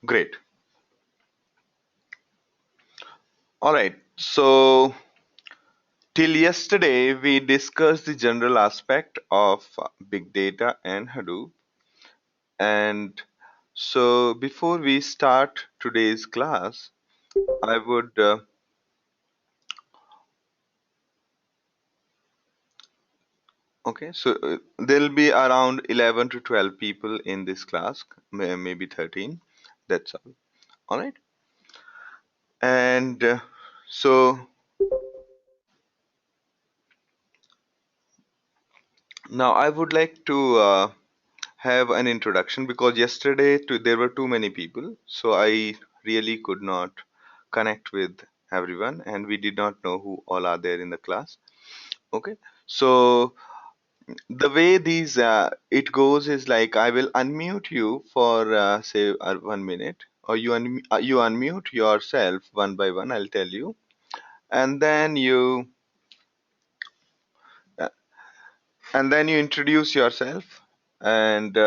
Great. All right. So, till yesterday, we discussed the general aspect of big data and Hadoop. And so, before we start today's class, I would okay. So, there'll be around 11 to 12 people in this class, maybe 13. That's all. All right. And so, now I would like to have an introduction because yesterday there were too many people, so I really could not connect with everyone, and we did not know who all are there in the class. Okay, so the way these it goes is like I will unmute you for say 1 minute, or you unmute yourself one by one. I'll tell you, and then uh, you introduce yourself, and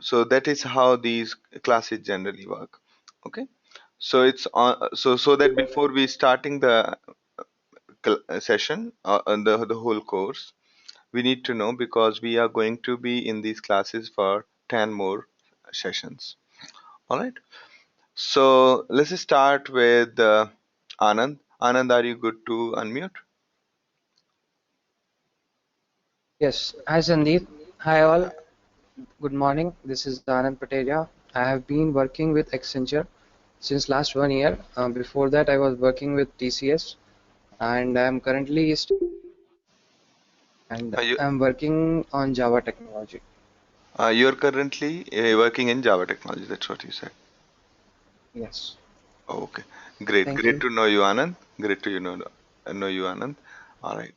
so that is how these classes generally work. Okay, so it's on so that before we starting the session on the whole course, we need to know because we are going to be in these classes for 10 more sessions. All right, so let's start with Anand, are you good to unmute? Yes, hi Sandeep. Hi all. Good morning. This is Anand Pateja. I have been working with Accenture since last 1 year. Before that, I was working with TCS, and I am currently and Are you I'm working on Java technology. you're currently working in Java technology, that's what you said. Yes. Oh, okay, great. Thank Great you. to know you, Anand. Great to know you, Anand. All right.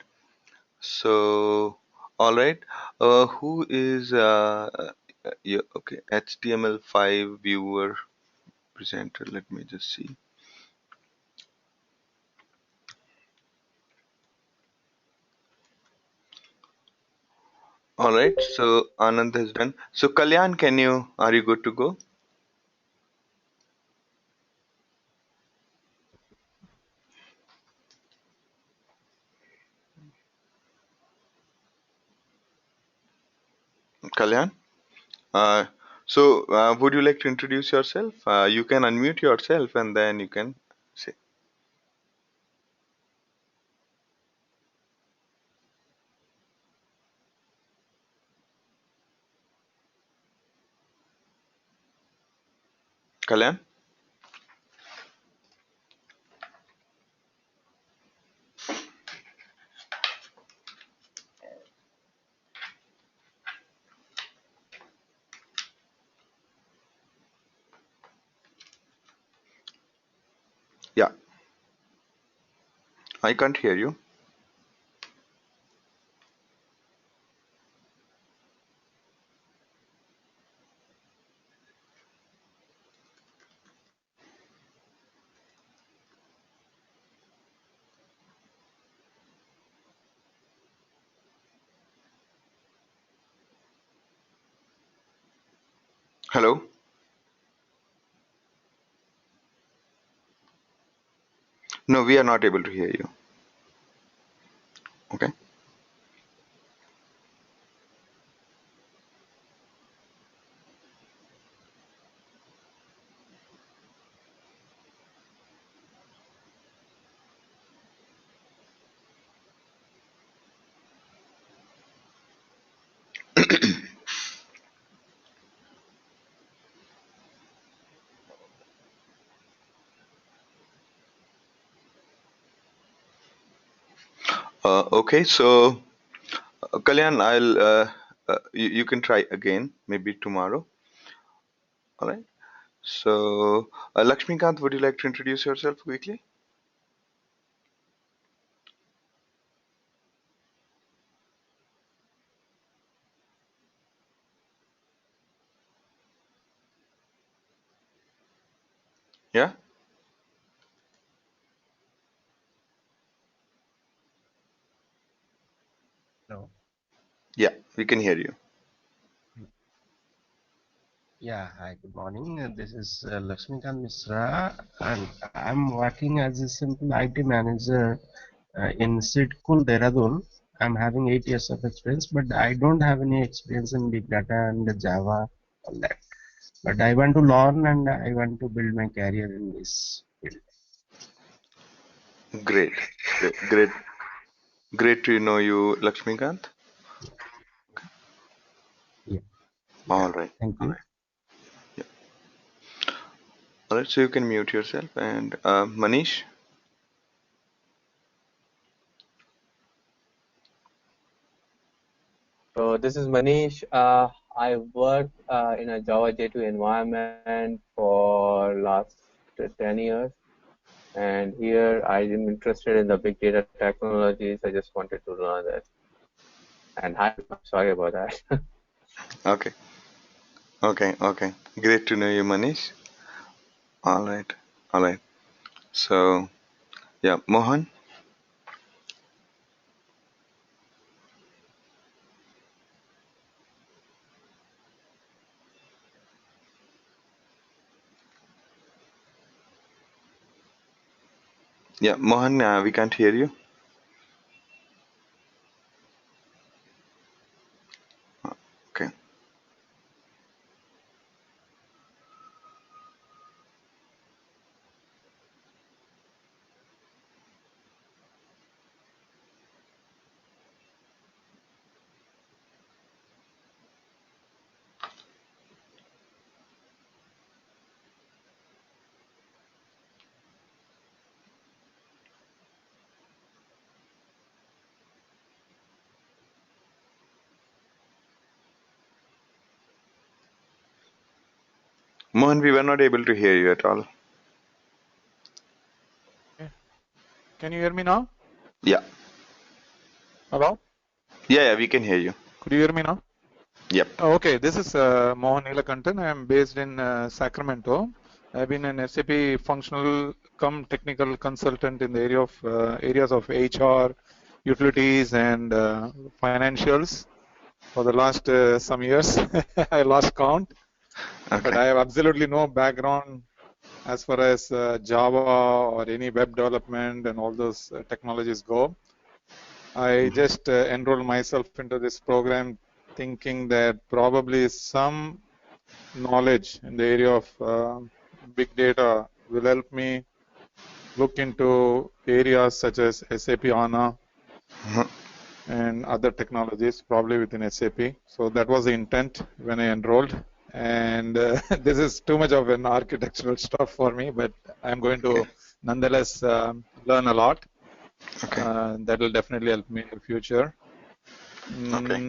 So, all right. Who is yeah, okay, HTML5 viewer presenter? Let me just see. All right. So Anand has done. So Kalyan, are you good to go? Kalyan? Uh, would you like to introduce yourself? You can unmute yourself and then you can say. Kalyan? Yeah, I can't hear you. Hello? No, we are not able to hear you. Okay. Okay, so Kalyan, you can try again, maybe tomorrow. All right. So, Lakshmikant, would you like to introduce yourself quickly? Yeah? No. Yeah, we can hear you. Yeah, hi, good morning. This is Lakshmikant Misra, and I'm working as a simple IT manager in Sidkul, Dehradun. I'm having 8 years of experience, but I don't have any experience in big data and Java, all that. But I want to learn and I want to build my career in this field. Great, great, great to know you, Lakshmikant. Yeah, All yeah. right, Thank you. yeah. All right, so you can mute yourself. And Manish, So this is Manish. I worked in a Java J2 environment for last 10 years. And here I am interested in the big data technologies. I just wanted to learn that. And hi, I'm sorry about that. okay, okay. Great to know you, Manish. All right, all right. So, yeah, Mohan. Yeah, Mohan, we can't hear you. Okay. Mohan, we were not able to hear you at all. Yeah. Can you hear me now? Yeah, Hello? yeah, we can hear you. Could you hear me now? Yep. Okay, this is Mohan Nilakantan. I am based in Sacramento. I've been an SAP functional cum technical consultant in the areas of HR, utilities, and financials for the last some years. I lost count, but Okay. I have absolutely no background as far as Java or any web development and all those technologies go. I Mhm. just enrolled myself into this program thinking that probably some knowledge in the area of big data will help me look into areas such as SAP HANA Mhm. and other technologies, probably within SAP. So that was the intent when I enrolled. And this is too much of an architectural stuff for me, but I'm going Okay. to nonetheless learn a lot. Okay. That will definitely help me in the future. Okay.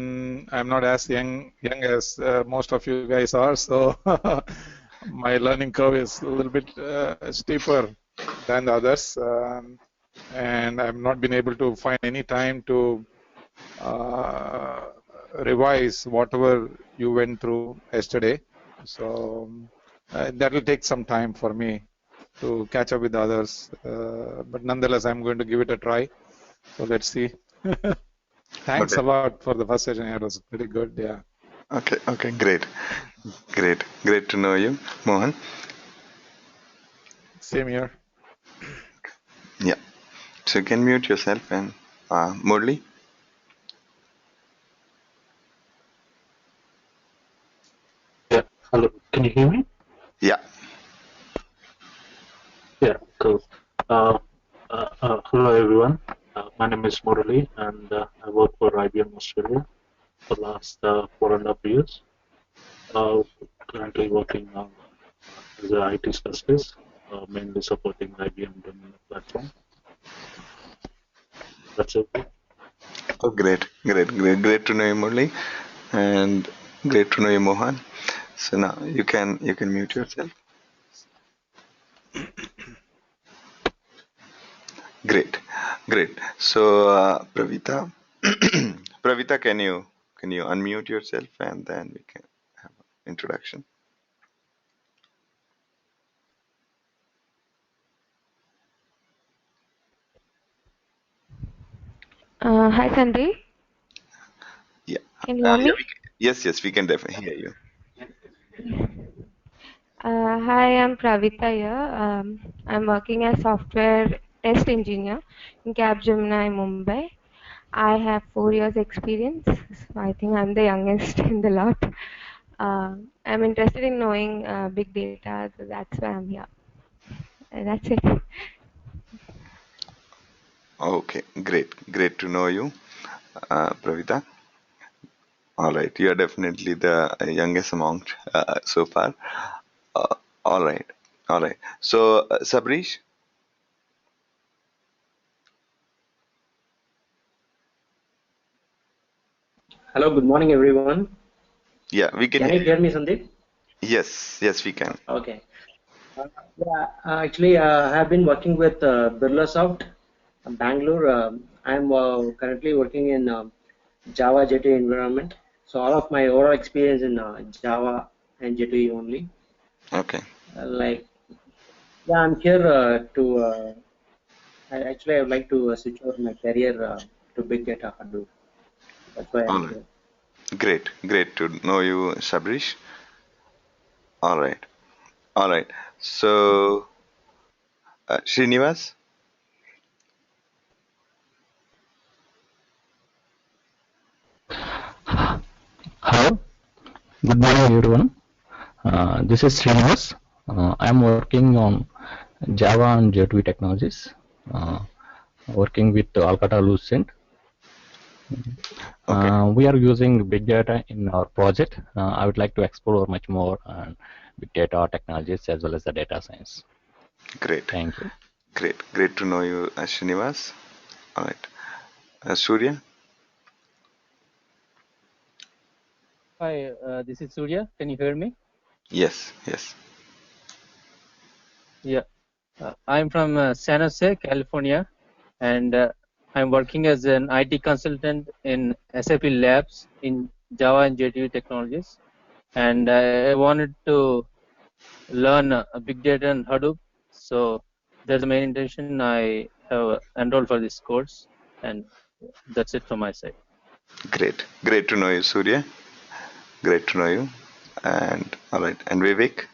I'm not as young as most of you guys are, so my learning curve is a little bit steeper than the others, and I've not been able to find any time to uh, revise whatever you went through yesterday. So that will take some time for me to catch up with the others, but nonetheless, I'm going to give it a try. So let's see. Thanks Okay. a lot for the first session. It was pretty good. Yeah. Okay. Okay. Great. Great. Great to know you, Mohan. Same here. Yeah. So you can mute yourself and Murli. Yeah, hello. Can you hear me? Yeah. Yeah, cool. Hello, everyone. My name is Murali, and I work for IBM Australia for the last 4.5 years. Uh, Currently working as an IT specialist, mainly supporting IBM Dominant platform. That's it. Oh, great to know you, Murli, and great to know you, Mohan. So now you can mute yourself. Great, great. So Pravita, Pravita, can you unmute yourself and then we can have an introduction. Hi Sandeep, Yeah. can you hear Yeah. me? Yes, yes, we can definitely hear you. Hi, I'm Pravita here. I'm working as software test engineer in Capgemini, Mumbai. I have 4 years experience, so I think I'm the youngest in the lot. I'm interested in knowing big data, so that's why I'm here. That's it. Okay, great to know you, Pravita. All right, you are definitely the youngest among so far. Uh, all right, all right. So, Sabrish, Hello, good morning, everyone. yeah, we can Can hear you you. hear me, Sandeep? Yes, we can. Okay. Actually, I have been working with Birlasoft, Bangalore. I'm currently working in Java J2E environment. So all of my overall experience in Java and J2E only. Okay, Like, yeah, I'm here actually, I would like to switch over my career to Big Data Hadoop. That's why all I'm right. here. Great to know you, Sabrish. All right, all right. So, Srinivas, Hello, good morning everyone. This is Srinivas. I'm working on Java and J2E technologies, uh, working with Alcata Lucent. okay, We are using big data in our project. I would like to explore much more on big data technologies as well as the data science. great, Thank you. great to know you, Srinivas. All right, Surya. Hi, this is Surya. Can you hear me? Yes. Yeah. I'm from San Jose, California, and I'm working as an IT consultant in SAP Labs in Java and JDE technologies. And I wanted to learn big data and Hadoop. So that's the main intention. I have enrolled for this course, and that's it from my side. Great to know you, Surya. Great to know you. And all right, and Vivek.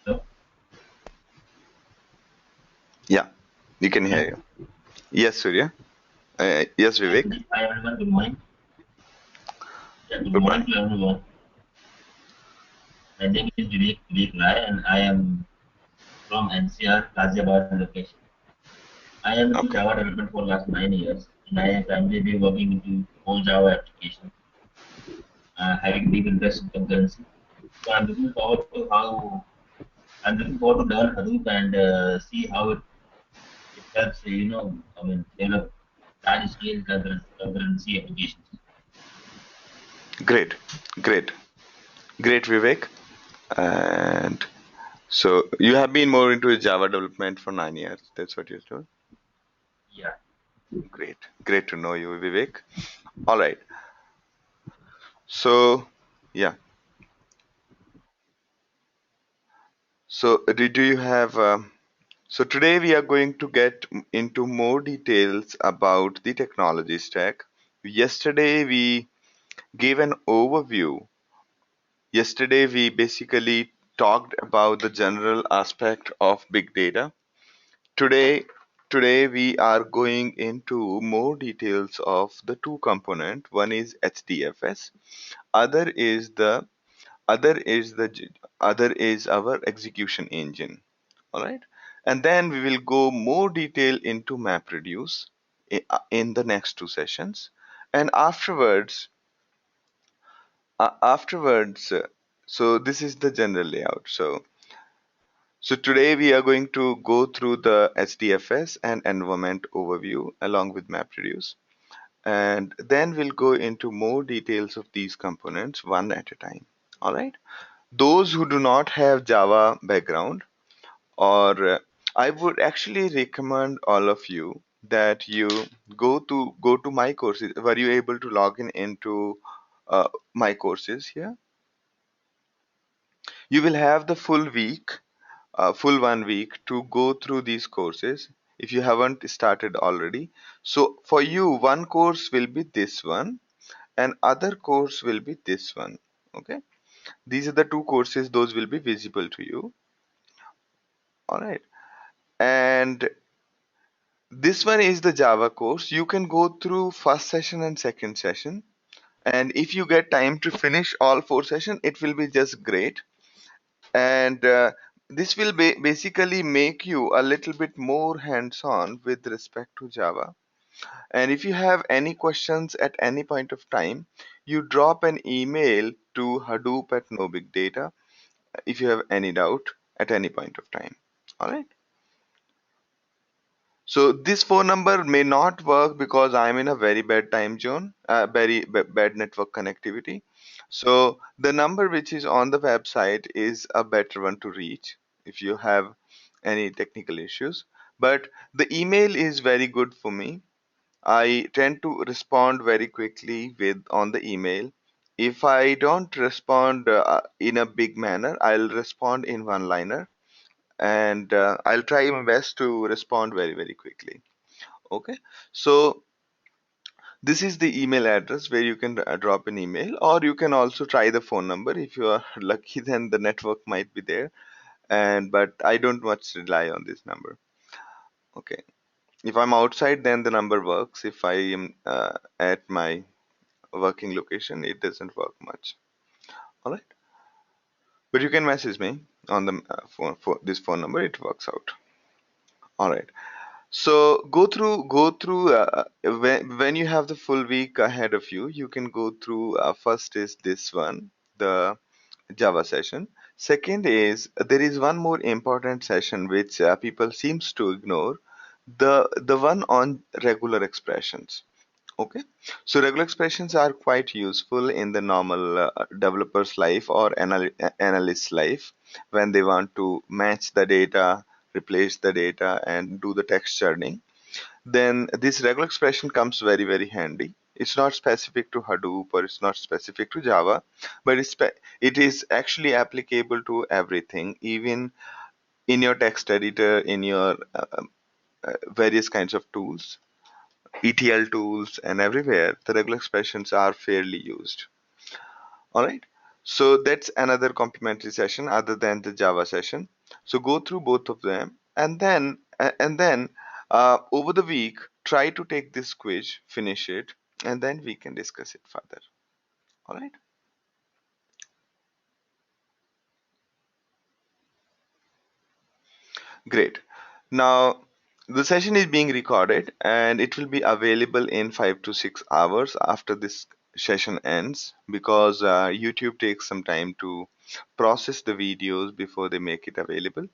Hello? Yeah, you can hear Hello? you. Yes, Surya. Yes, Hi, Vivek. Sandeep. Hi, everyone. Good morning. Yeah, good Good morning morning. to everyone. My name is Vivek Rai, and I am from NCR, Ghaziabad location. I am into Okay, Java development for last 9 years, and I have currently been working into whole Java application, having deep interest in concurrency. So I'm looking forward to learn Hadoop and see how it helps, develop large scale concurrency applications. great, great, great, Vivek. And so you have been more into Java development for 9 years. That's what you're told. Yeah. Great to know you, Vivek. All right. So, yeah. So, do you have? So today we are going to get into more details about the technology stack. Yesterday we gave an overview. Yesterday we basically talked about the general aspect of big data. Today, today we are going into more details of the two component. One is HDFS. Other is the other is the other is our execution engine. All right, and then we will go more detail into MapReduce in the next two sessions, and afterwards. So this is the general layout. So today we are going to go through the HDFS and environment overview along with MapReduce, and then we'll go into more details of these components one at a time. All right. Those who do not have Java background, or I would actually recommend all of you that you go to my courses. Were you able to log in into my courses here? You will have the full week full 1 week to go through these courses if you haven't started already. So for you, one course will be this one, and other course will be this one. Okay, these are the two courses, those will be visible to you. All right, and this one is the Java course. You can go through first session and second session, and if you get time to finish all four sessions, it will be just great. And this will basically make you a little bit more hands-on with respect to Java. And if you have any questions at any point of time, you drop an email to Hadoop at No Big Data if you have any doubt at any point of time. All right. So this phone number may not work because I'm in a very bad time zone, very bad network connectivity. So the number which is on the website is a better one to reach if you have any technical issues. But the email is very good for me. I tend to respond very quickly with on the email. If I don't respond in a big manner, I'll respond in one liner, and I'll try my best to respond very, very quickly. Okay, so this is the email address where you can drop an email, or you can also try the phone number. If you are lucky, then the network might be there, and but I don't much rely on this number. Okay, if I'm outside, then the number works. If I am at my working location, it doesn't work much. All right, but you can message me on the phone for this phone number. It works out. All right. So go through when you have the full week ahead of you, you can go through. First is this one, the Java session. Second is there is one more important session which people seems to ignore, the one on regular expressions. Okay, so regular expressions are quite useful in the normal developer's life or analyst's life when they want to match the data, replace the data, and do the text churning. Then this regular expression comes very, very handy. It's not specific to Hadoop or it's not specific to Java, but it is actually applicable to everything, even in your text editor, in your various kinds of tools. ETL tools, and everywhere, the regular expressions are fairly used. All right. So that's another complementary session other than the Java session. So go through both of them, and then over the week, try to take this quiz, finish it, and then we can discuss it further. All right. Great. Now, the session is being recorded and it will be available in 5 to 6 hours after this session ends, because YouTube takes some time to process the videos before they make it available.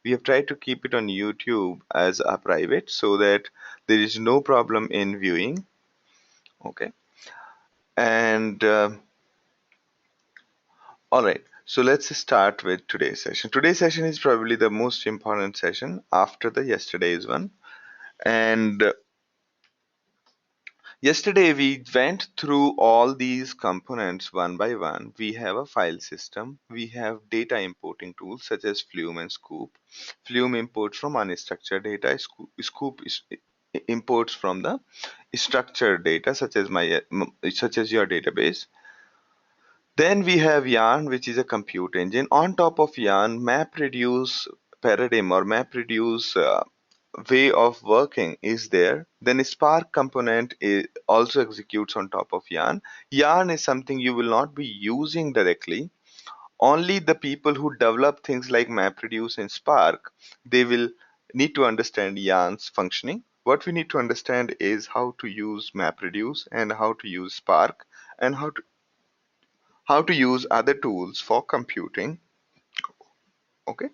We have tried to keep it on YouTube as a private so that there is no problem in viewing. Okay. And all right. So let's start with today's session. Today's session is probably the most important session after the yesterday's one. And yesterday we went through all these components one by one. We have a file system. We have data importing tools such as Flume and Scoop. Flume imports from unstructured data. Scoop imports from the structured data such as your database. Then we have Yarn, which is a compute engine. On top of Yarn, MapReduce paradigm or MapReduce way of working is there. Then Spark component also executes on top of Yarn. Yarn is something you will not be using directly. Only the people who develop things like MapReduce and Spark, they will need to understand Yarn's functioning. What we need to understand is how to use MapReduce and how to use Spark and how to use other tools for computing. Okay.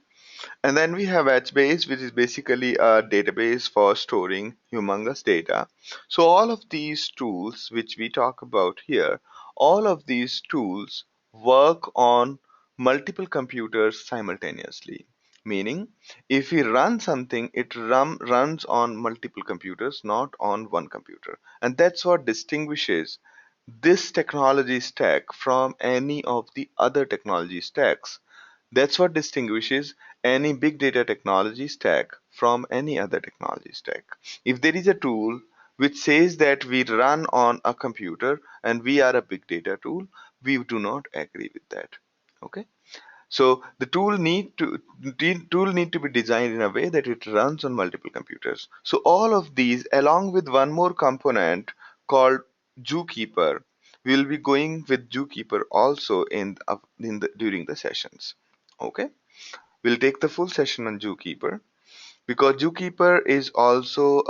And then we have HBase, which is basically a database for storing humongous data. So all of these tools which we talk about here, all of these tools work on multiple computers simultaneously. Meaning, if we run something, it runs on multiple computers, not on one computer. And that's what distinguishes this technology stack from any of the other technology stacks. That's what distinguishes any big data technology stack from any other technology stack. If there is a tool which says that we run on a computer and we are a big data tool, we do not agree with that. Okay. So the tool need to be designed in a way that it runs on multiple computers. So all of these, along with one more component called Zookeeper, we'll be going with Zookeeper also during the sessions. Okay, we'll take the full session on Zookeeper because Zookeeper is also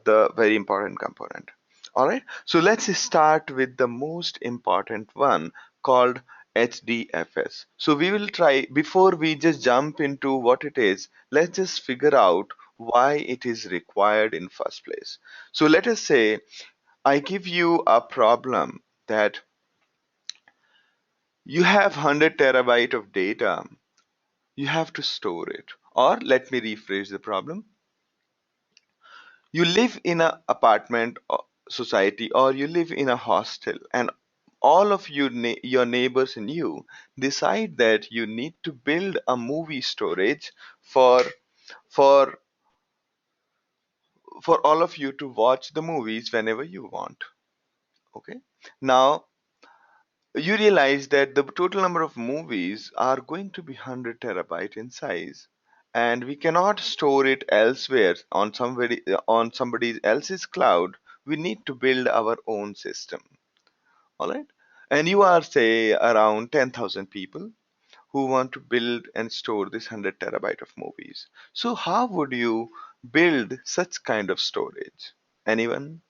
the very important component. All right, so let's start with the most important one called HDFS. So we will try, before we just jump into what it is, let's just figure out why it is required in first place. So let us say I give you a problem that you have 100 terabyte of data, you have to store it. Or let me rephrase the problem. You live in an apartment society, or you live in a hostel, and all of your neighbors and you decide that you need to build a movie storage for for for all of you to watch the movies whenever you want. Okay, now you realize that the total number of movies are going to be 100 terabyte in size, and we cannot store it elsewhere on somebody else's cloud. We need to build our own system. All right, and you are, say, around 10,000 people who want to build and store this 100 terabyte of movies. So how would you build such kind of storage? Anyone?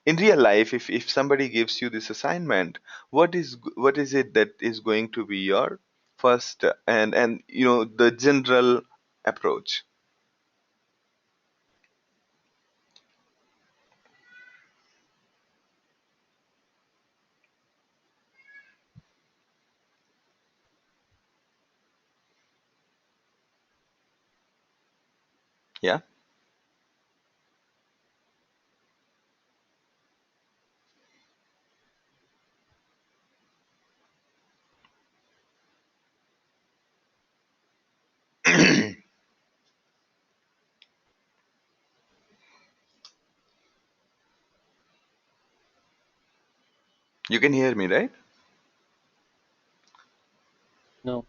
In real life, if somebody gives you this assignment, what is it that is going to be your first and the general approach? Yeah. You can hear me, right? No.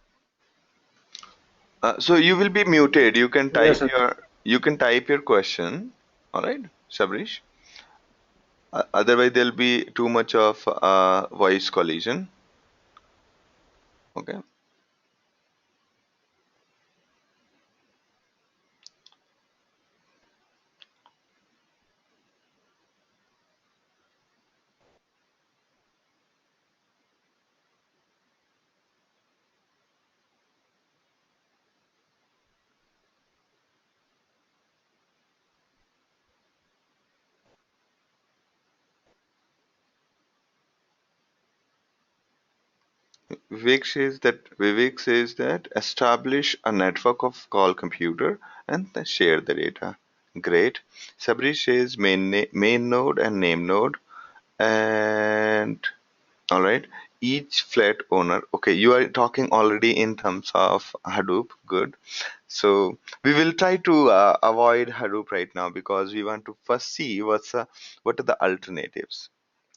So you will be muted. Yes, sir. You can type your question. All right, Sabrish. Otherwise there'll be too much of voice collision. Okay. Vivek says that establish a network of call computer and then share the data. Great. Sabrish says main node and name node, and all right. Each flat owner. Okay, you are talking already in terms of Hadoop. Good. So we will try to avoid Hadoop right now because we want to first see what are the alternatives.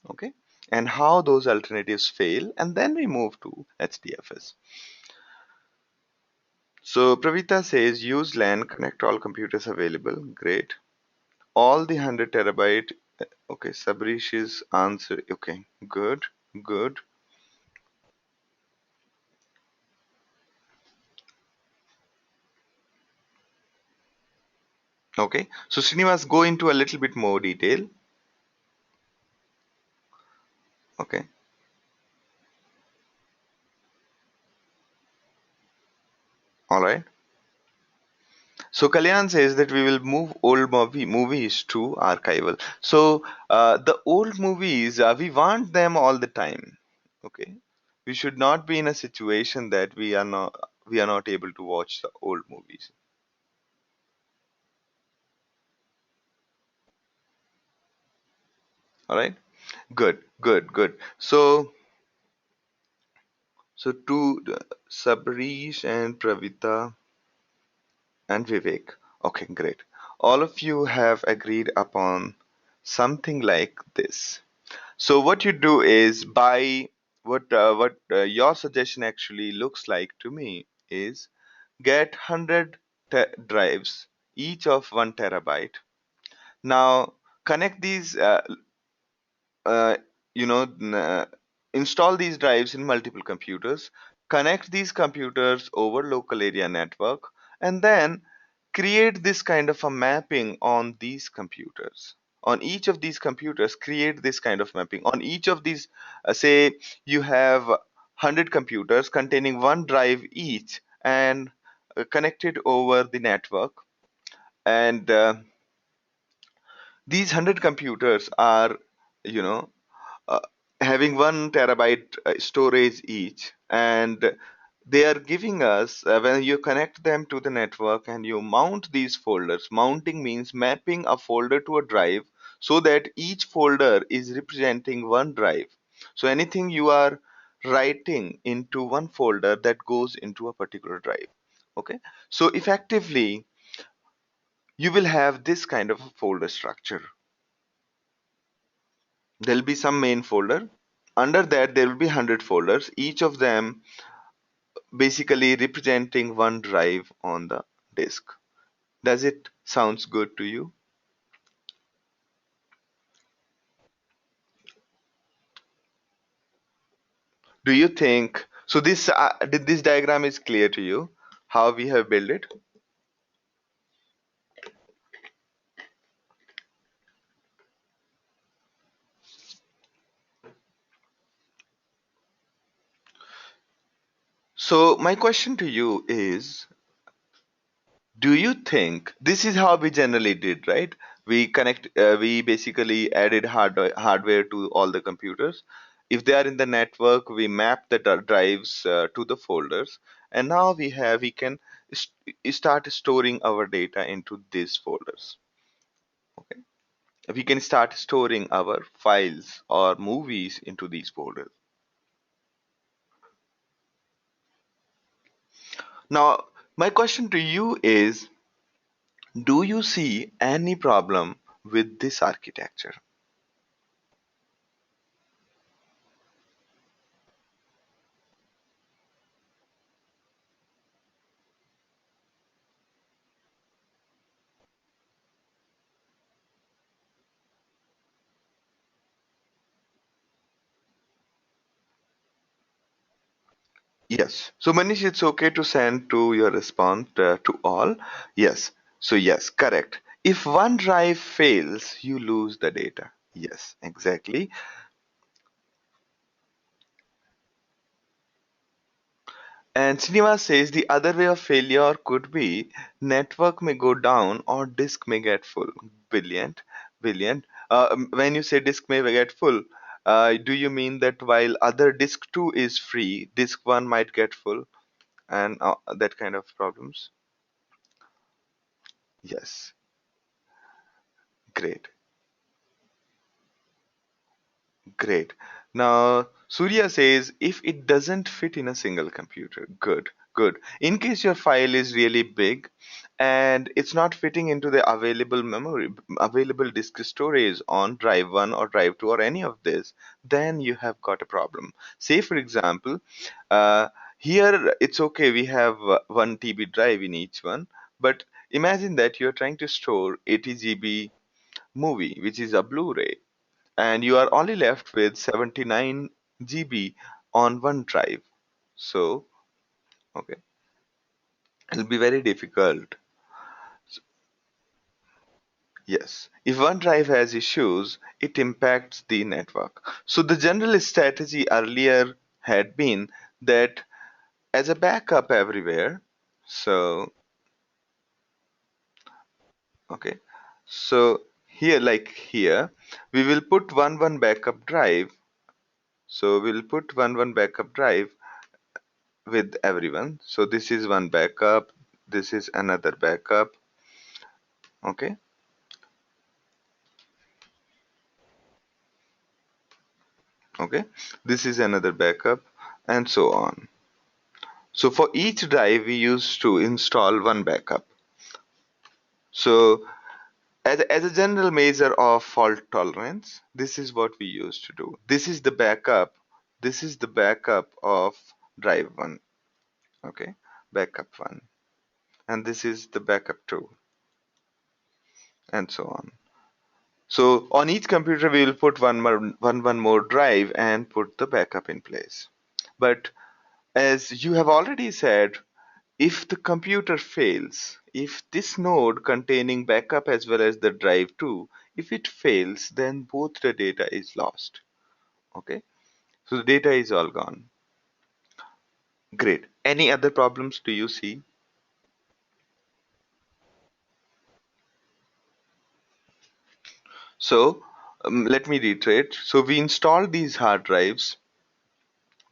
Okay, and how those alternatives fail, and then we move to HDFS. So Pravita says use LAN, connect all computers available. Great. All the 100 terabyte. Okay, Sabrish's answer. Okay, good, good. Okay, so Srinivas, go into a little bit more detail. Okay, all right. So Kalyan says that we will move old movies to archival. So the old movies, we want them all the time. Okay, we should not be in a situation that we are not able to watch the old movies. All right, good, good, good. So So to Sabrish and Pravita and Vivek. Okay, great. All of you have agreed upon something like this. So what you do is by what your suggestion actually looks like to me is get 100 drives, each of 1 terabyte. Now connect these uh, you know n- uh, install these drives in multiple computers, connect these computers over local area network, and then create this kind of a mapping on these computers. On each of these computers, create this kind of mapping on each of these. Say you have 100 computers containing 1 drive each, and connected over the network, and these 100 computers are, you know uh, having 1 terabyte storage each, and they are giving us, when you connect them to the network and you mount these folders. Mounting means mapping a folder to a drive so that each folder is representing 1 drive. So anything you are writing into one folder, that goes into a particular drive. Okay, so effectively you will have this kind of a folder structure. There'll be some main folder. Under that, there will be 100 folders, each of them basically representing 1 drive on the disk. Does it sounds good to you? Do you think so? This diagram is clear to you? How we have built it? So my question to you is, do you think this is how we generally did, right? We basically added hardware to all the computers. If they are in the network, we map the drives to the folders, and now we can start storing our data into these folders. Okay, we can start storing our files or movies into these folders. Now, my question to you is, do you see any problem with this architecture? Yes. So Manish, it's okay to send to your response to all. Yes. So yes, correct. If one drive fails, you lose the data. Yes, exactly. And Srinivas says the other way of failure could be network may go down or disk may get full. Brilliant, brilliant. When you say disk may get full, do you mean that while other disk 2 is free, disk 1 might get full, and that kind of problems? Yes, great. Great. Now, Surya says if it doesn't fit in a single computer, good, good. In case your file is really big and it's not fitting into the available memory, available disk storage on drive 1 or drive 2 or any of this, then you have got a problem. Say, for example, uh, here it's okay, we have 1 TB drive in each one, but imagine that you're trying to store 80 GB movie, which is a Blu-ray, and you are only left with 79 GB on one drive. So, okay, it'll be very difficult. Yes, if one drive has issues, it impacts the network. So, the general strategy earlier had been that as a backup everywhere. So, okay, so here, like here, we will put one backup drive. So, we'll put one backup drive with everyone. So this is one backup, this is another backup. Okay, okay, this is another backup, and so on. So for each drive, we used to install one backup. So as a general measure of fault tolerance, this is what we used to do. This is the backup. This is the backup of drive 1. Okay, backup 1. And this is the backup 2, and so on. So on each computer, we will put one more drive and put the backup in place. But as you have already said, if the computer fails, if this node containing backup as well as the drive 2, if it fails, then both the data is lost. Okay, so the data is all gone. Great. Any other problems do you see? So let me reiterate. So we installed these hard drives.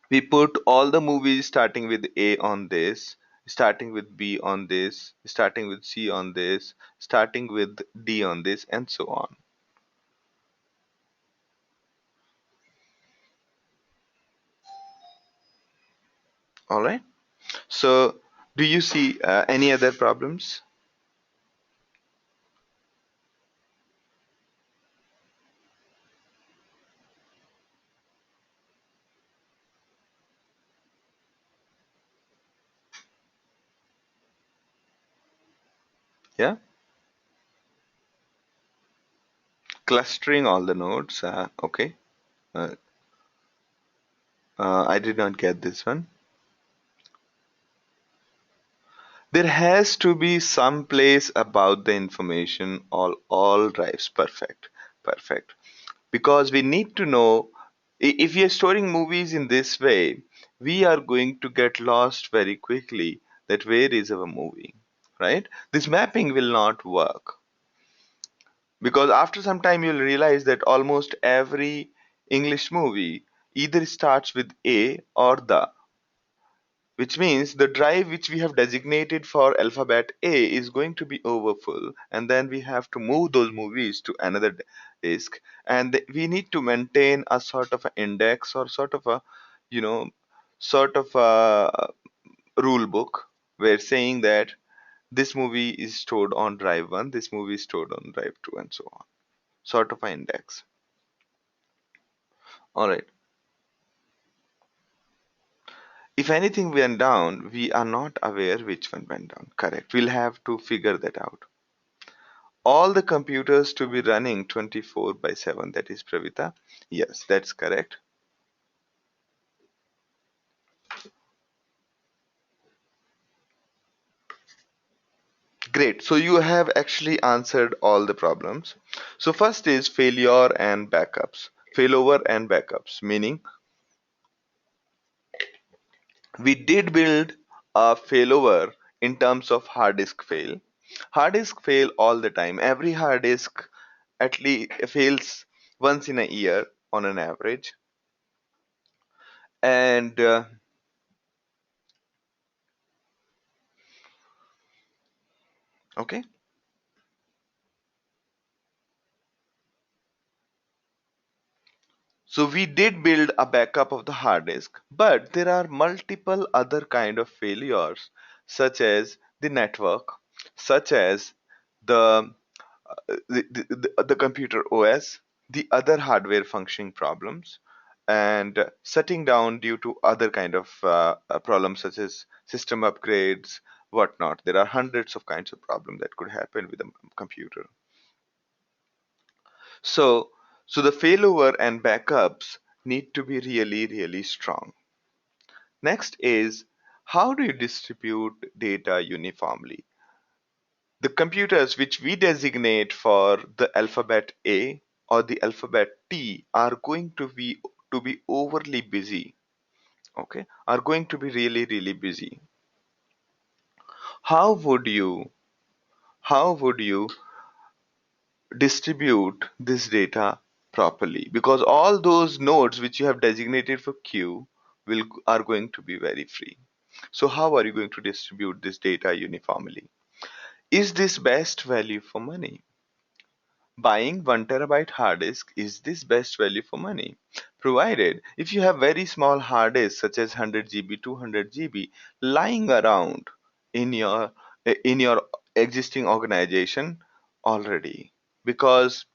We put all the movies starting with A on this, starting with B on this, starting with C on this, starting with D on this, and so on. All right. So do you see any other problems? Yeah. Clustering all the nodes. Okay. Uh, I did not get this one. There has to be some place about the information all drives. Perfect. Perfect. Because we need to know, if we are storing movies in this way, we are going to get lost very quickly that where is our movie, right? This mapping will not work because after some time you'll realize that almost every English movie either starts with A or the, which means the drive which we have designated for alphabet A is going to be overfull, and then we have to move those movies to another disk, and we need to maintain a sort of an index or sort of a, you know, sort of a rule book where saying that this movie is stored on drive 1, this movie is stored on drive 2, and so on. Sort of an index. All right. If anything went down, we are not aware which one went down. Correct. We'll have to figure that out. All the computers to be running 24/7, that is Pravita? Yes, that's correct. Great. So you have actually answered all the problems. So first is failure and backups. Failover and backups, meaning we did build a failover in terms of hard disk fail. Hard disk fail all the time. Every hard disk at least fails once in a year on an average. And okay. So we did build a backup of the hard disk, but there are multiple other kind of failures, such as the network, such as the the computer OS, the other hardware functioning problems, and shutting down due to other kind of problems such as system upgrades, whatnot. There are hundreds of kinds of problems that could happen with a computer. So, so the failover and backups need to be really, really strong. Next is, how do you distribute data uniformly? The computers which we designate for the alphabet A or the alphabet T are going to be overly busy, okay? Are going to be really, really busy. How would you how would you distribute this data properly, because all those nodes which you have designated for Q are going to be very free. So how are you going to distribute this data uniformly? Is this best value for money? buying 1 terabyte hard disk, is this best value for money? Provided if you have very small hard disks such as 100 GB, 200 GB lying around in your existing organization already, because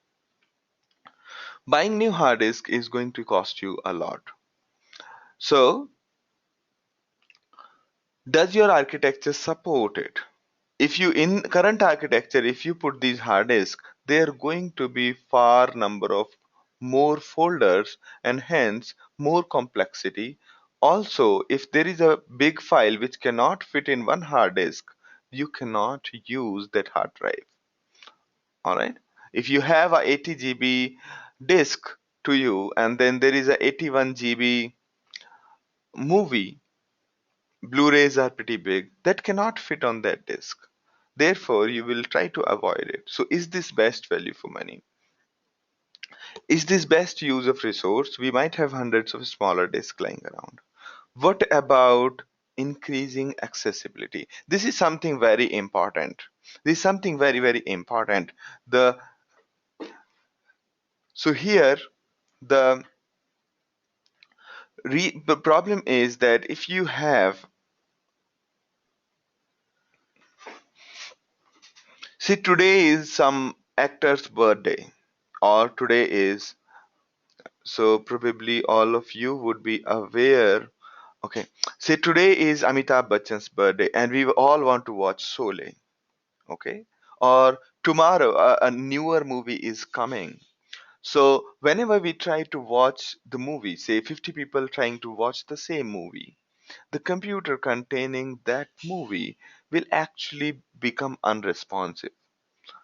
buying new hard disk is going to cost you a lot. So does your architecture support it? If you in current architecture, if you put these hard disk, they are going to be far number of more folders and hence more complexity. Also, if there is a big file which cannot fit in one hard disk, you cannot use that hard drive. All right. If you have a 80 GB disk to you and then there is a 81 GB movie, Blu-rays are pretty big, that cannot fit on that disk. Therefore, you will try to avoid it. So is this best value for money? Is this best use of resource? We might have hundreds of smaller disks lying around. What about increasing accessibility? This is something very important. This is something very, very important. The so here the the problem is that if you have, see, today is some actor's birthday, or today is, so probably all of you would be aware. Okay, say today is Amitabh Bachchan's birthday, and we all want to watch Sole. Okay, or tomorrow a newer movie is coming. So whenever we try to watch the movie, say 50 people trying to watch the same movie, the computer containing that movie will actually become unresponsive.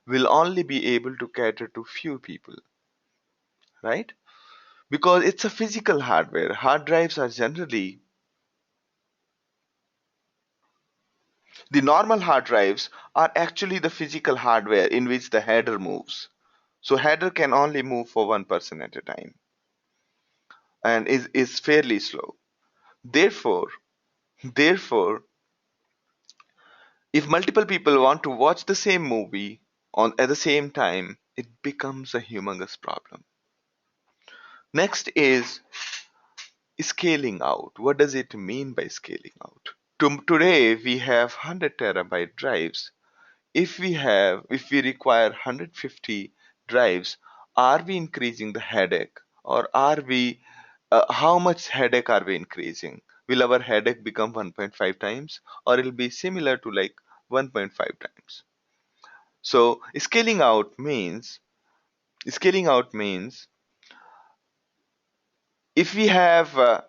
Will only be able to cater to few people, right? Because it's a physical hardware. Hard drives are generally, the normal hard drives are actually the physical hardware in which the header moves. So header can only move for one person at a time and is fairly slow. Therefore, therefore, if multiple people want to watch the same movie on at the same time, it becomes a humongous problem. Next is scaling out. What does it mean by scaling out? Today we have 100 terabyte drives. If we require 150 drives, are we increasing the headache, or are we how much headache are we increasing? Will our headache become 1.5 times, or it'll be similar to like 1.5 times? So scaling out means if we have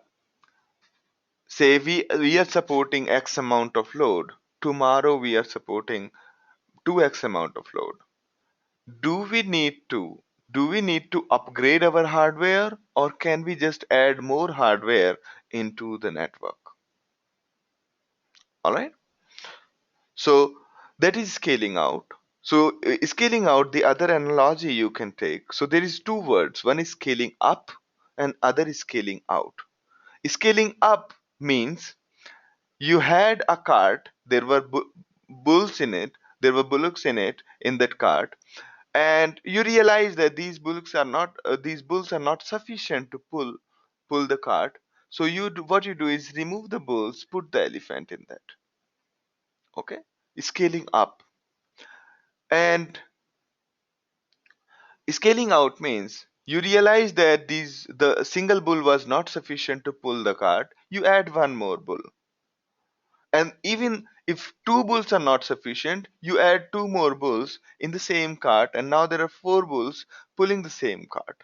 say we are supporting X amount of load, tomorrow we are supporting 2x amount of load. Do we need to do we need to upgrade our hardware, or can we just add more hardware into the network? All right. So that is scaling out. So scaling out, the other analogy you can take. So there is two words. One is scaling up and other is scaling out. Scaling up means you had a cart, there were bulls in it, there were bullocks in that cart, and you realize that these bulls are not sufficient to pull the cart. So what you do is remove the bulls, put the elephant in that. Okay, scaling up. And scaling out means you realize that the single bull was not sufficient to pull the cart, you add one more bull. And even if two bulls are not sufficient, you add two more bulls in the same cart, and now there are four bulls pulling the same cart.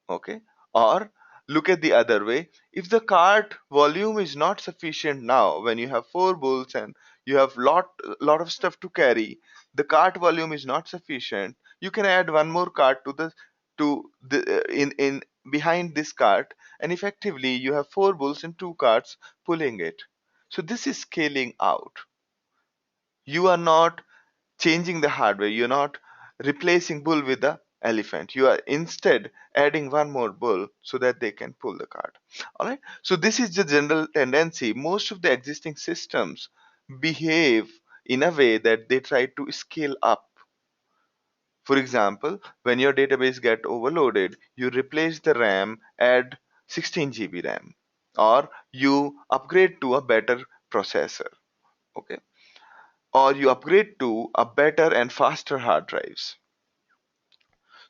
Okay. Or look at the other way, if the cart volume is not sufficient, now when you have four bulls and you have lot of stuff to carry, the cart volume is not sufficient, you can add one more cart to the in behind this cart, and effectively you have four bulls and two carts pulling it. So this is scaling out. You are not changing the hardware, you're not replacing bull with the elephant, you are instead adding one more bull so that they can pull the cart. All right, so this is the general tendency. Most of the existing systems behave in a way that they try to scale up. For example, when your database get overloaded, you replace the RAM, add 16 GB RAM, or you upgrade to a better processor, okay? Or you upgrade to a better and faster hard drives.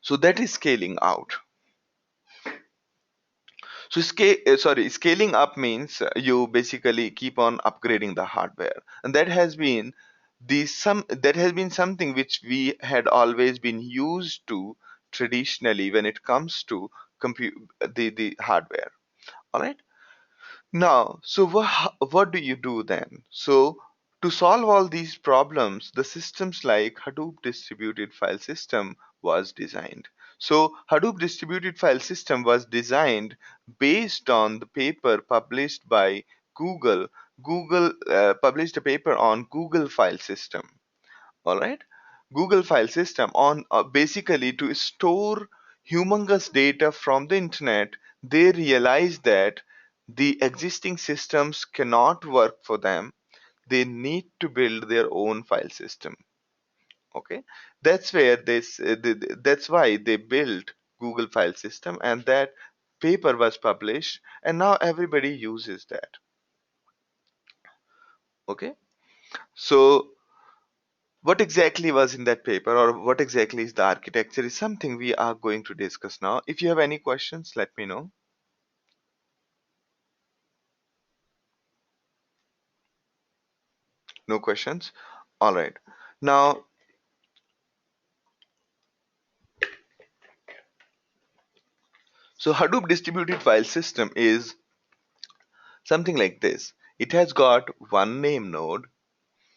So that is scaling out. So scaling up means you basically keep on upgrading the hardware, and that has been something which we had always been used to traditionally when it comes to compute the hardware. All right. Now, so what do you do then? So, to solve all these problems, the systems like Hadoop distributed file system was designed. So, Hadoop distributed file system was designed based on the paper published by Google. Google published a paper on Google file system. All right, Google file system on basically to store humongous data from the internet. They realized that the existing systems cannot work for them. They need to build their own file system. Okay, that's where that's why they built Google file system, and that paper was published, and now everybody uses that. Okay, so what exactly was in that paper, or what exactly is the architecture, is something we are going to discuss now. If you have any questions, let me know. No questions? All right. Now, so Hadoop distributed file system is something like this. It has got one name node.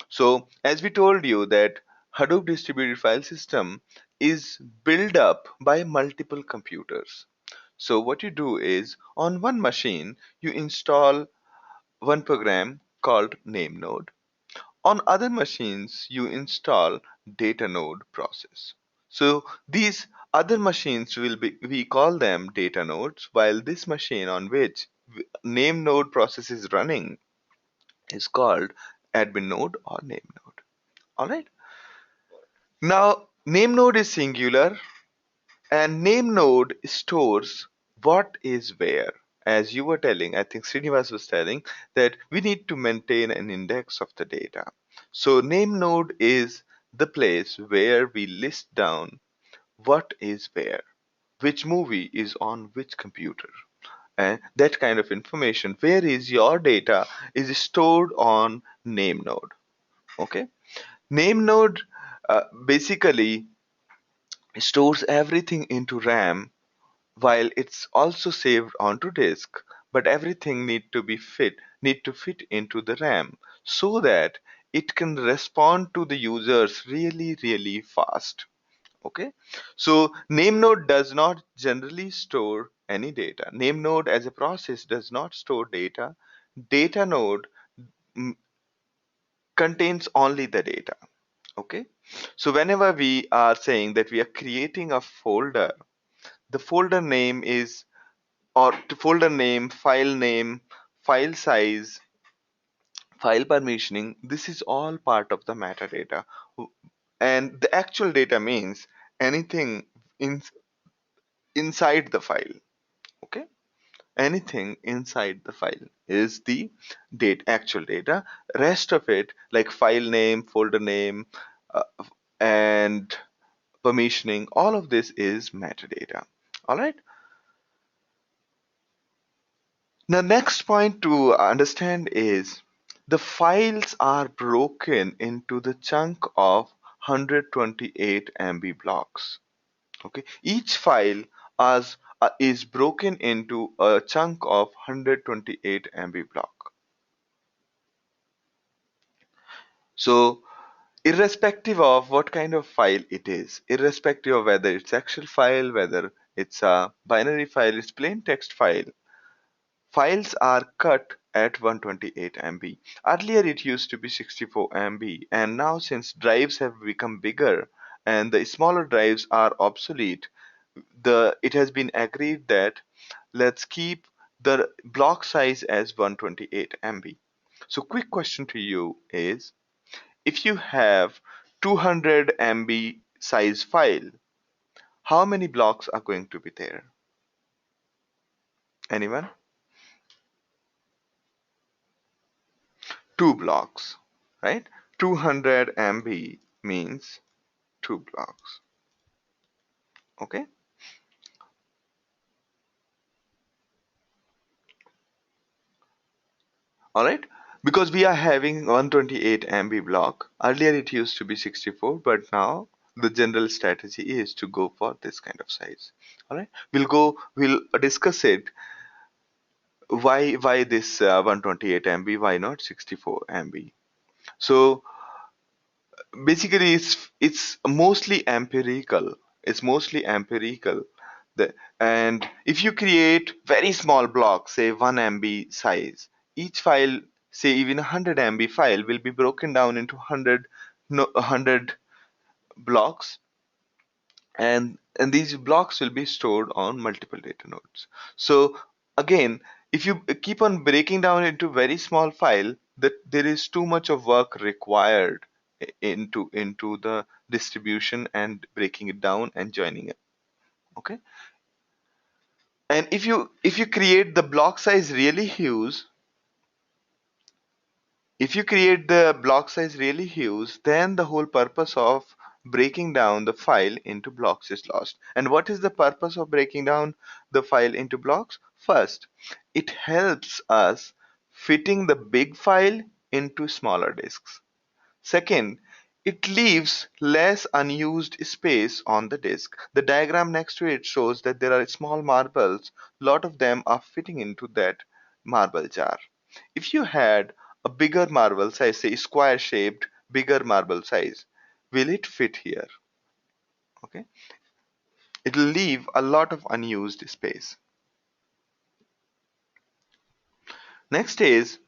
So, as we told you that Hadoop distributed file system is built up by multiple computers. So what you do is on one machine, you install one program called name node. On other machines, you install data node process. So these other machines we call them data nodes, while this machine on which name node process is running is called admin node or name node. All right. Now, name node is singular, and name node stores what is where. As you were telling, I think Srinivas was telling that we need to maintain an index of the data. So name node is the place where we list down what is where, which movie is on which computer, and that kind of information. Where is your data is stored on name node. Okay, name node basically stores everything into RAM while it's also saved onto disk, but everything need to fit into the RAM so that it can respond to the users really fast. Okay, so name node does not generally store any data. Name node as a process does not store data. Data node mm, contains only the data. Okay, so whenever we are saying that we are creating a folder, the folder name is, or to folder name, file size, file permissioning, this is all part of the metadata. And the actual data means anything in, inside the file. Okay, anything inside the file is the actual data. Rest of it, like file name, folder name, uh, and permissioning, all of this is metadata. All right. The next point to understand is the files are broken into the chunk of 128 MB blocks. Okay, each file is broken into a chunk of 128 MB block. So irrespective of what kind of file it is, irrespective of whether it's Excel file, whether it's a binary file, it's plain text file, files are cut at 128 MB. Earlier it used to be 64 MB, and now since drives have become bigger and the smaller drives are obsolete, it has been agreed that let's keep the block size as 128 MB. So quick question to you is, if you have 200 MB size file, how many blocks are going to be there? Anyone? 2 blocks, right? 200 MB means 2 blocks. Okay. All right. Because we are having 128 MB block. Earlier it used to be 64, but now the general strategy is to go for this kind of size. All right. We'll discuss it. Why this 128 MB? Why not 64 MB? So basically it's mostly empirical. It's mostly empirical. And if you create very small blocks, say 1 MB size, each file, say even 100 MB file, will be broken down into 100, no, 100 blocks, and these blocks will be stored on multiple data nodes. So again, if you keep on breaking down into very small file, that there is too much of work required into the distribution and breaking it down and joining it. Okay. And if you create the block size really huge, if you create the block size really huge, then the whole purpose of breaking down the file into blocks is lost. And what is the purpose of breaking down the file into blocks? First, it helps us fitting the big file into smaller disks. Second, it leaves less unused space on the disk. The diagram next to it shows that there are small marbles. A lot of them are fitting into that marble jar. If you had a bigger marble size, say square shaped, bigger marble size, will it fit here? Okay. It will leave a lot of unused space. Next is,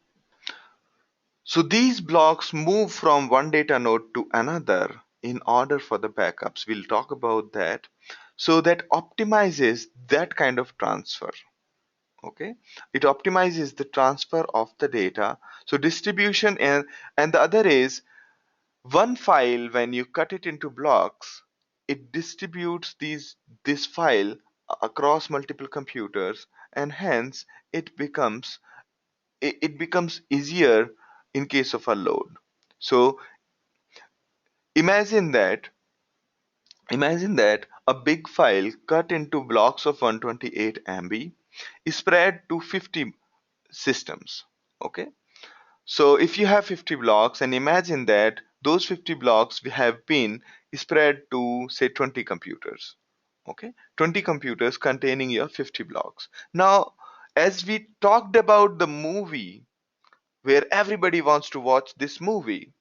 so these blocks move from one data node to another in order for the backups. We'll talk about that. So that optimizes that kind of transfer. Okay, it optimizes the transfer of the data. So distribution, and the other is, one file, when you cut it into blocks, it distributes this file across multiple computers, and hence it becomes easier in case of a load. So imagine that imagine that a big file cut into blocks of 128 MB is spread to 50 systems. Okay, so if you have 50 blocks, and imagine that those 50 blocks have been spread to say 20 computers. Okay, 20 computers containing your 50 blocks. Now, as we talked about the movie where everybody wants to watch this movie,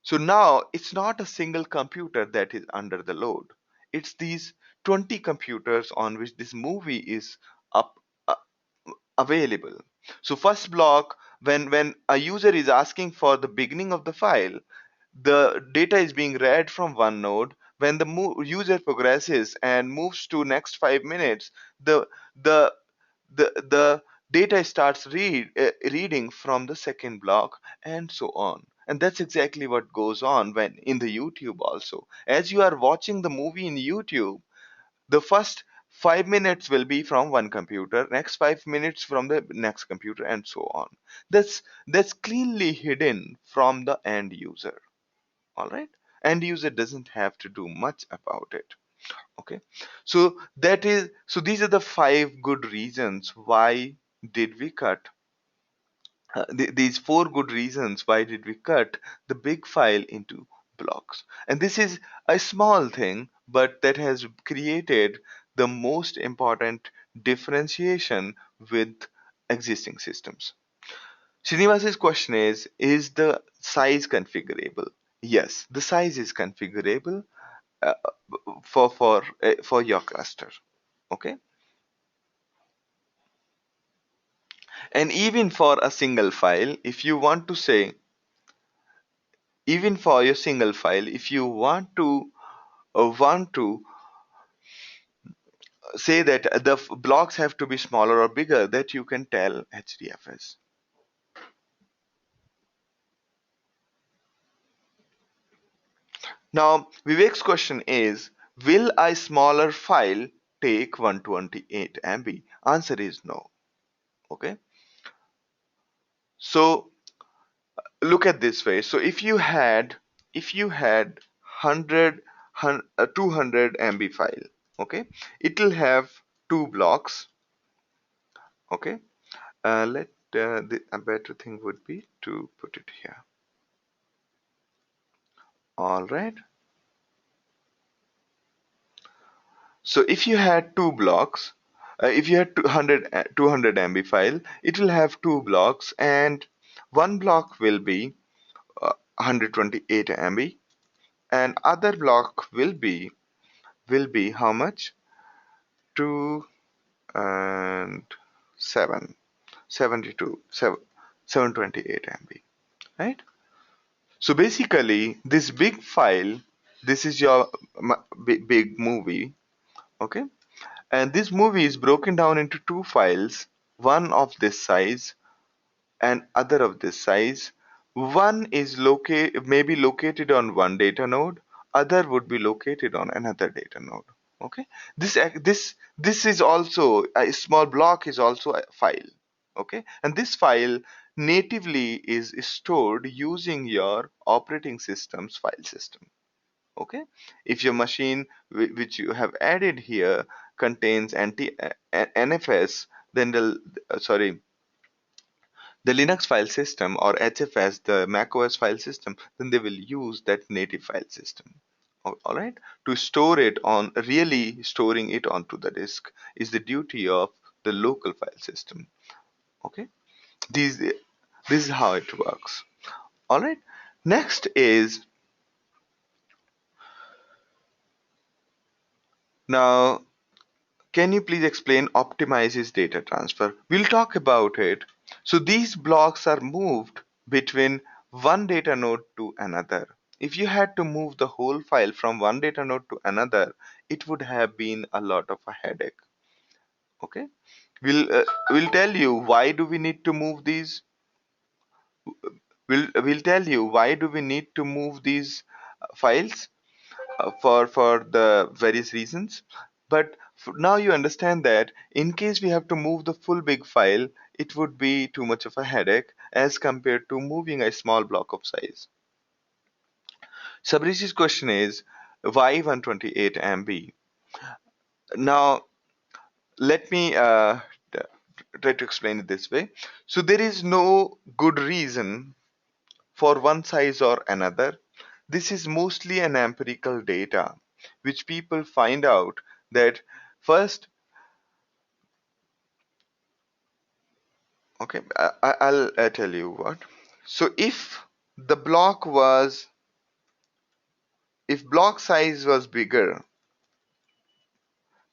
so now it's not a single computer that is under the load. It's these 20 computers on which this movie is up uh, available. So first block, when a user is asking for the beginning of the file, the data is being read from one node. When the user progresses and moves to next 5 minutes, the the the data starts reading from the second block, and so on. And that's exactly what goes on when in the YouTube also. As you are watching the movie in YouTube, the first 5 minutes will be from one computer, next 5 minutes from the next computer, and so on. That's cleanly hidden from the end user. All right, end user doesn't have to do much about it. Okay, so these are the 5 good reasons why did we cut these 4 good reasons why did we cut the big file into blocks. And this is a small thing, but that has created the most important differentiation with existing systems. Srinivas's question is the size configurable? Yes, the size is configurable uh, for your cluster. Okay, and even for a single file, if you want to say, even for your single file, if you want to say that the blocks have to be smaller or bigger, that you can tell HDFS. Now, Vivek's question is, will a smaller file take 128 MB? Answer is no. Okay. So look at this way. So if you had 200 MB file, okay, it will have two blocks. Okay. Let a better thing would be to put it here. All right. So if you had two blocks, if you had 200 MB file, it will have two blocks, and one block will be 128 MB, and other block will be how much? 2 and 7, 72, 728 MB, right? So basically, this big file, this is your big movie, okay? And this movie is broken down into two files, one of this size and other of this size. One is maybe located on one data node, other would be located on another data node. Okay, this is also a small block, is also a file. Okay, and this file natively is stored using your operating system's file system. Okay, if your machine which you have added here contains NFS, then the Linux file system, or HFS, the macOS file system, then they will use that native file system. All right, to store it on, really storing it onto the disk is the duty of the local file system. Okay, this is how it works. All right, next is, now can you please explain optimizes data transfer? We'll talk about it. So these blocks are moved between one data node to another. If you had to move the whole file from one data node to another, it would have been a lot of a headache. Okay, we'll tell you why do we need to move these. We'll tell you why do we need to move these files, for the various reasons. But now you understand that in case we have to move the full big file, it would be too much of a headache as compared to moving a small block of size. Sabrish's question is, why 128 MB? Now let me try to explain it this way. So there is no good reason for one size or another. This is mostly an empirical data, which people find out that first, okay, I'll tell you what. So the block was, if block size was bigger,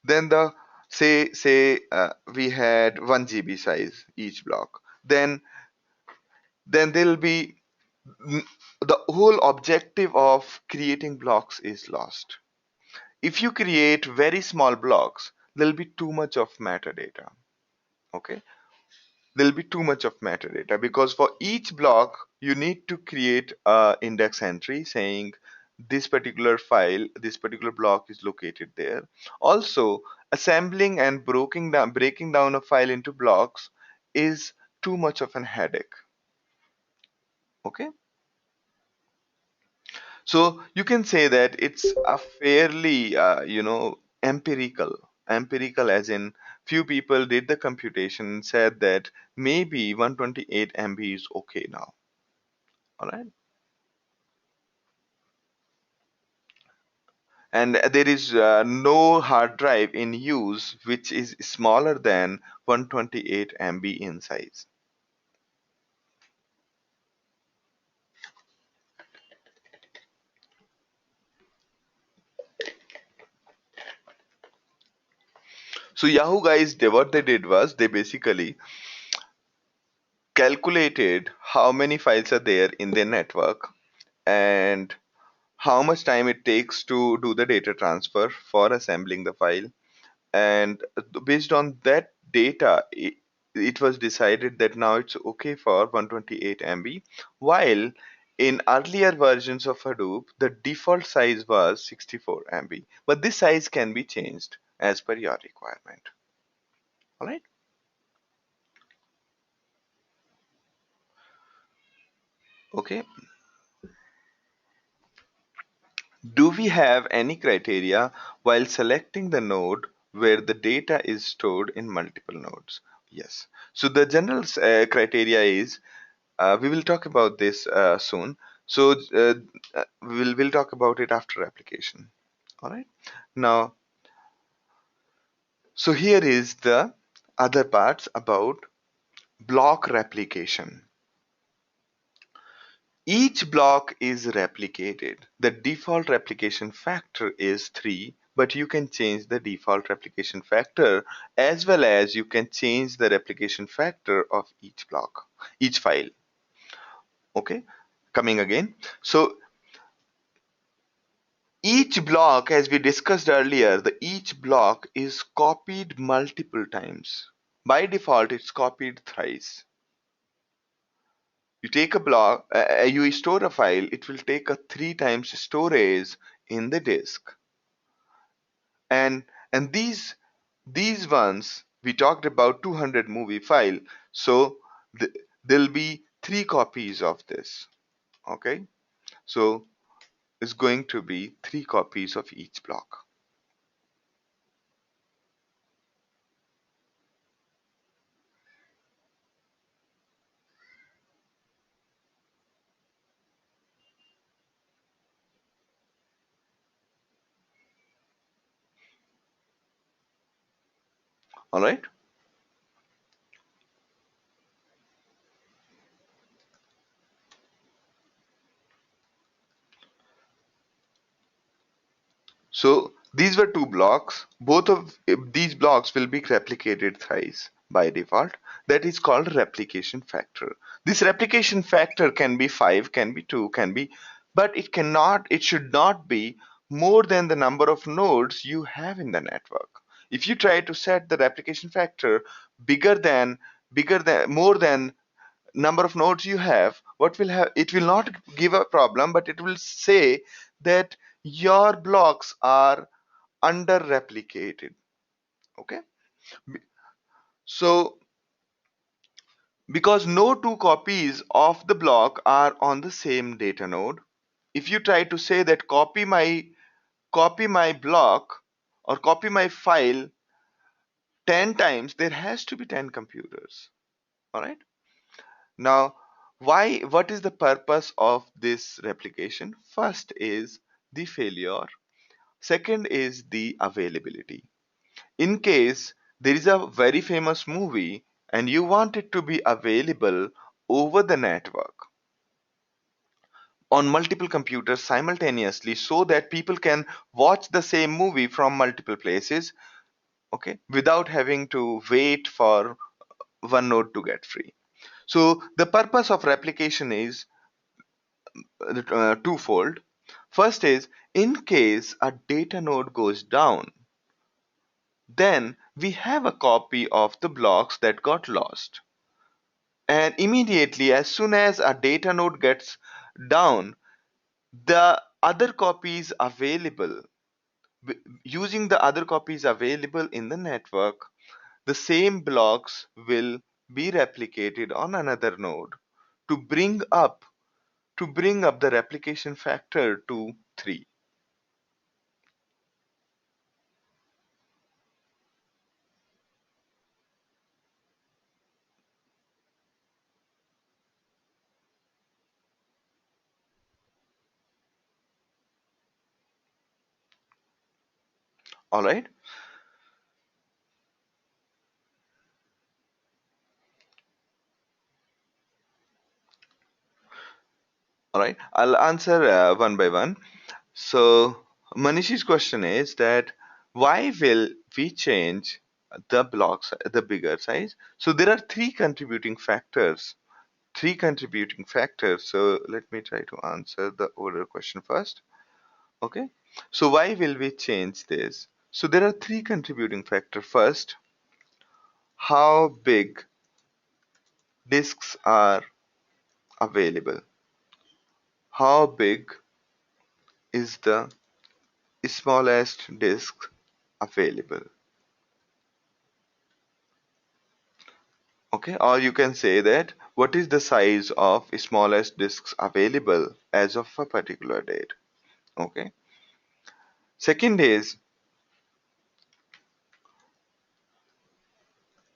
then we had 1 GB size each block, then there'll be the whole objective of creating blocks is lost. If you create very small blocks, there'll be too much of metadata. Okay, there'll be too much of metadata because for each block you need to create a index entry saying this particular file, this particular block is located there. Also, assembling and breaking down a file into blocks is too much of an headache. Okay, so you can say that it's a fairly, empirical, as in few people did the computation and said that maybe 128 MB is okay now. All right. And there is no hard drive in use which is smaller than 128 MB in size. So Yahoo guys, what they did was they basically calculated how many files are there in their network and how much time it takes to do the data transfer for assembling the file, and based on that data it was decided that now it's okay for 128 MB, while In earlier versions of Hadoop, the default size was 64 MB, but this size can be changed as per your requirement. All right. Okay. Do we have any criteria while selecting the node where the data is stored in multiple nodes? Yes. So the general criteria is, we will talk about this soon. So we'll talk about it after application. All right. Now, so here is the other parts about block replication. Each block is replicated. The default replication factor is 3, but you can change the default replication factor as well as you can change the replication factor of each block, each file. Okay, coming again. So each block, as we discussed earlier, each block is copied multiple times. By default, it's copied thrice. You take a block, you store a file, it will take a 3 times storage in the disk. And these ones, we talked about 200 movie file, so there'll be 3 copies of this. Okay, so it's going to be 3 copies of each block. All right. So these were 2 blocks. Both of these blocks will be replicated thrice by default. That is called replication factor. This replication factor can be 5, can be 2, can be, but it should not be more than the number of nodes you have in the network. If you try to set the replication factor more than number of nodes you have, what will have, it will not give a problem, but it will say that your blocks are under replicated. Okay, so because no 2 copies of the block are on the same data node, if you try to say that copy my block or copy my file 10 times, there has to be 10 computers. All right. Now, what is the purpose of this replication? First is the failure. Second is the availability. In case there is a very famous movie and you want it to be available over the network on multiple computers simultaneously so that people can watch the same movie from multiple places, okay, without having to wait for one node to get free. So the purpose of replication is twofold. First is, in case a data node goes down, then we have a copy of the blocks that got lost. And immediately, as soon as a data node gets down, the other copies available, using the other copies available in the network, the same blocks will be replicated on another node to bring up the replication factor to 3. All right. All right. I'll answer one by one. So Manishi's question is that why will we change the blocks, the bigger size? So there are 3 contributing factors. 3 contributing factors. So let me try to answer the older question first. Okay. So why will we change this? So there are 3 contributing factors. First, how big disks are available. how big is the smallest disk available. Okay, or you can say that what is the size of smallest disks available as of a particular date. Okay. Second is,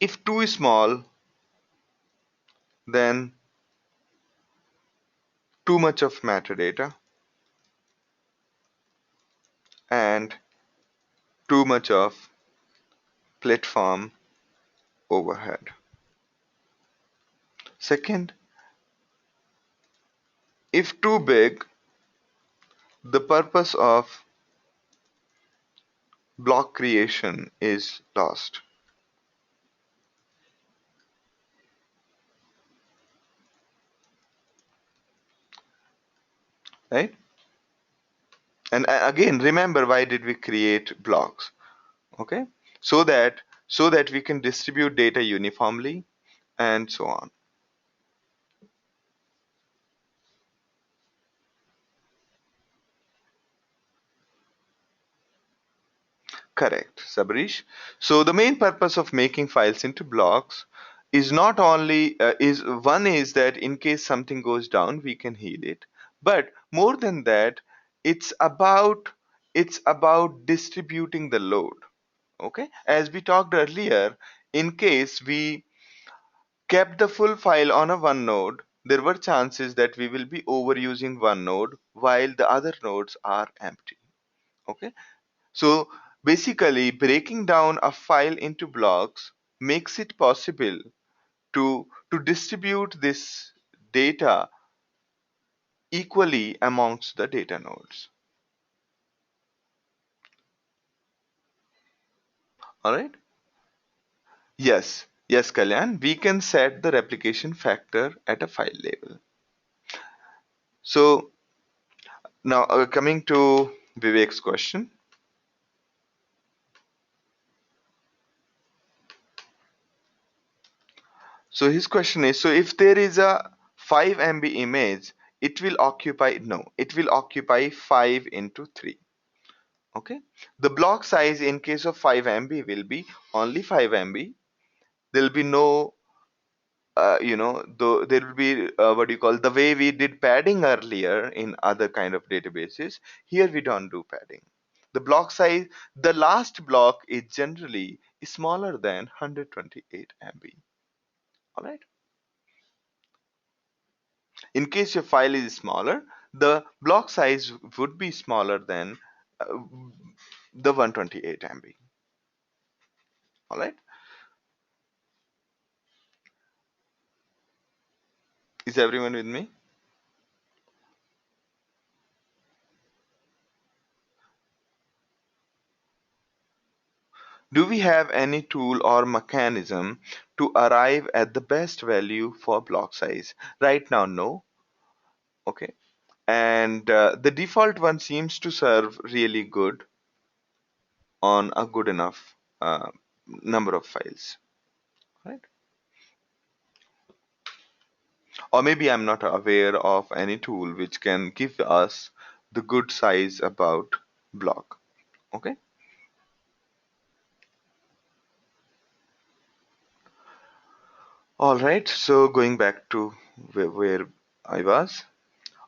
if too small, then too much of metadata and too much of platform overhead. Second, if too big, the purpose of block creation is lost, right? And again, remember, why did we create blocks? Okay, so that we can distribute data uniformly and so on. Correct, Sabrish. So the main purpose of making files into blocks is not only is that in case something goes down, we can heal it. But more than that, it's about it's about distributing the load. Okay, as we talked earlier, in case we kept the full file on a one node, there were chances that we will be overusing one node while the other nodes are empty. Okay, so basically, breaking down a file into blocks makes it possible to distribute this data equally amongst the data nodes. All right? Yes, Kalyan, we can set the replication factor at a file level. So now coming to Vivek's question. So his question is, so if there is a 5 MB image, it will occupy 5 into 3. Okay, the block size in case of 5 MB will be only 5 MB. There will be no there will be what do you call, the way we did padding earlier in other kind of databases. Here we don't do padding. The block size, the last block is generally smaller than 128 MB. All right, in case your file is smaller, the block size would be smaller than uh, the 128 MB. All right, is everyone with me? Do we have any tool or mechanism to arrive at the best value for block size? Right now, no. Okay. And the default one seems to serve really good on a good enough number of files, right? Or maybe I'm not aware of any tool which can give us the good size about block. Okay. All right. So going back to where I was.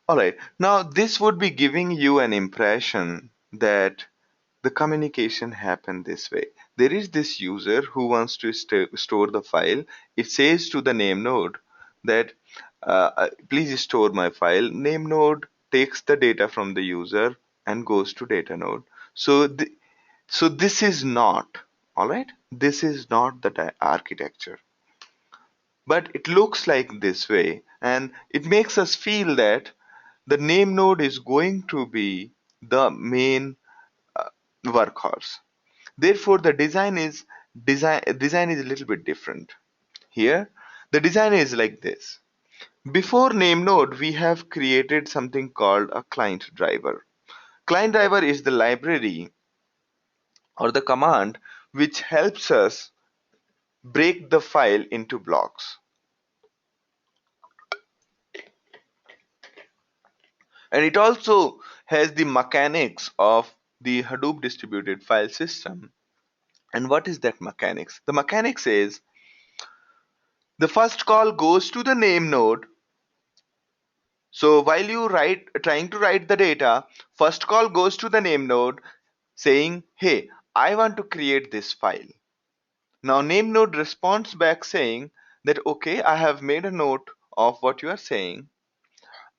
All right. Now, this would be giving you an impression that the communication happened this way. There is this user who wants to store the file. It says to the name node that please store my file. Name node takes the data from the user and goes to data node. So, so this is not, all right. This is not the architecture, but it looks like this way, and it makes us feel that the name node is going to be the main uh, workhorse. Therefore, the design is a little bit different. Here, the design is like this. Before name node, we have created something called a client driver. Client driver is the library or the command which helps us break the file into blocks. And it also has the mechanics of the Hadoop distributed file system. And what is that mechanics? The mechanics is the first call goes to the name node. So while you trying to write the data, first call goes to the name node saying, hey, I want to create this file. Now name node responds back saying that, okay, I have made a note of what you are saying.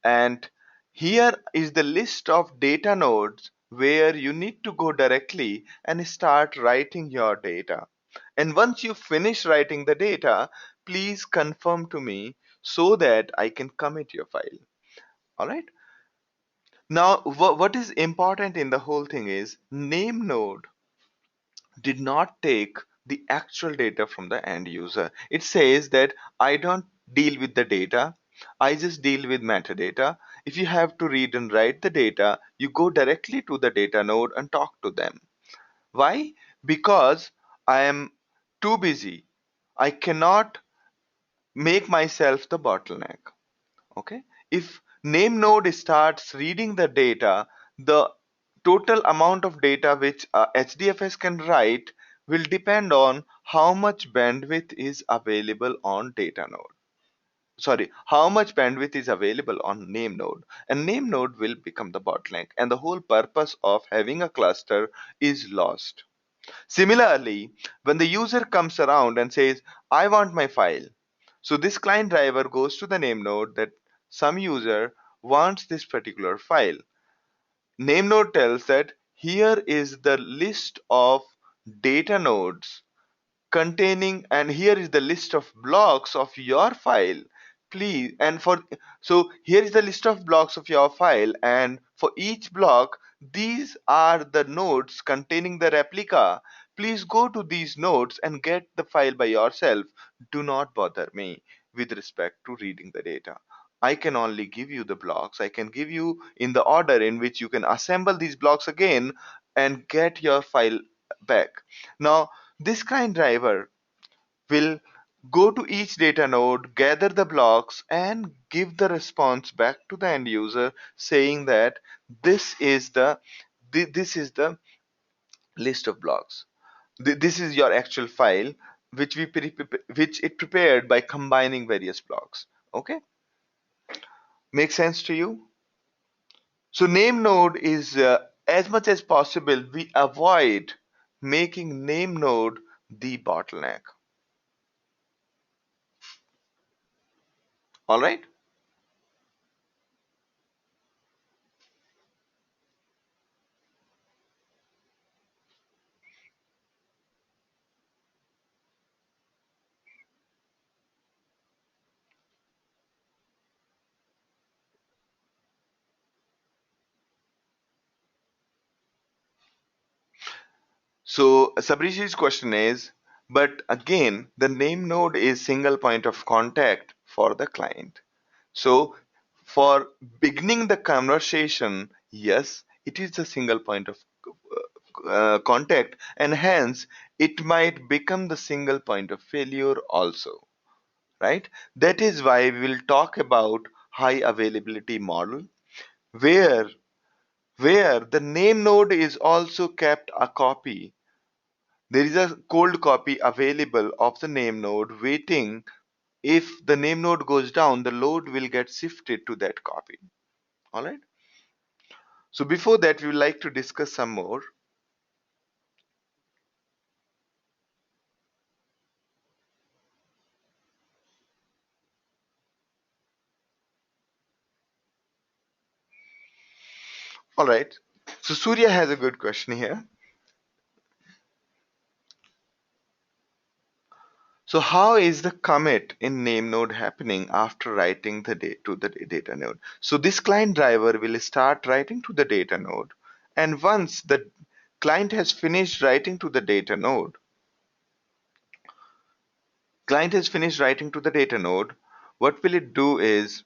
And here is the list of data nodes where you need to go directly and start writing your data. And once you finish writing the data, please confirm to me so that I can commit your file. All right. Now, what is important in the whole thing is name node did not take the actual data from the end user. It says that I don't deal with the data, I just deal with metadata. If you have to read and write the data, you go directly to the data node and talk to them. Why? Because I am too busy. I cannot make myself the bottleneck. Okay, if name node starts reading the data, the total amount of data which HDFS can write will depend on how much bandwidth is available on data node. Sorry, how much bandwidth is available on name node, and name node will become the bottleneck, and the whole purpose of having a cluster is lost. Similarly, when the user comes around and says, I want my file, so this client driver goes to the name node that some user wants this particular file. Name node tells that here is the list of data nodes containing, and here is the list of blocks of your file, please. And for, so here is the list of blocks of your file, and for each block these are the nodes containing the replica. Please go to these nodes and get the file by yourself. Do not bother me with respect to reading the data. I can only give you the blocks. I can give you in the order in which you can assemble these blocks again and get your file back. Now this kind driver will go to each data node, gather the blocks, and give the response back to the end user saying that this is the this is the list of blocks. This is your actual file which which it prepared by combining various blocks. Okay, make sense to you? So name node is as much as possible we avoid making name node the bottleneck. All right. So Sabrishi's question is, but again, the name node is single point of contact for the client. So for beginning the conversation, yes, it is a single point of contact, and hence it might become the single point of failure also, right? That is why we will talk about high availability model, where the name node is also kept a copy. There is a cold copy available of the name node waiting. If the name node goes down, the load will get shifted to that copy. All right. So before that, we would like to discuss some more. All right. So Surya has a good question here. So how is the commit in name node happening after writing the to the data node? So this client driver will start writing to the data node, and once the client has finished writing to the data node, what will it do is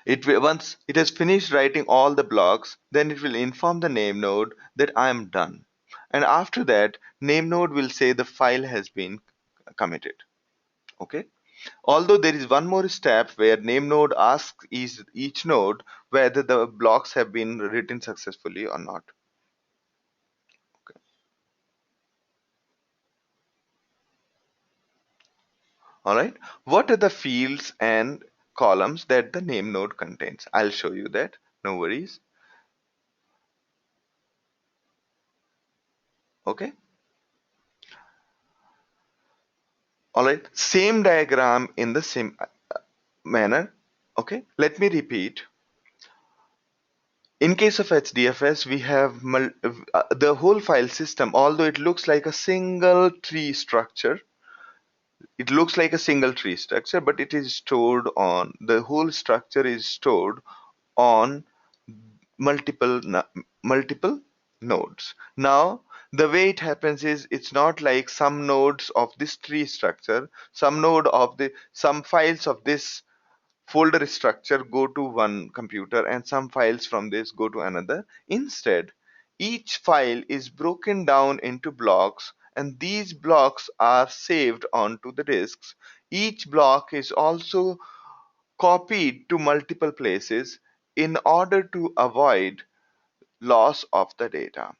once it has finished writing all the blocks, then it will inform the name node that I am done. And after that, name node will say the file has been committed. Okay. Although there is one more step where name node asks each node whether the blocks have been written successfully or not. All right. What are the fields and columns that the name node contains? I'll show you that. No worries. Okay. All right. Same diagram in the same manner. Okay. Let me repeat. In case of HDFS, we have the whole file system, although it looks like a single tree structure. It looks like a single tree structure, but it is stored on, the whole structure is stored on multiple multiple nodes. Now, the way it happens is it's not like some nodes of this tree structure, some files of this folder structure go to one computer and some files from this go to another. Instead, each file is broken down into blocks and these blocks are saved onto the disks. Each block is also copied to multiple places in order to avoid loss of the data.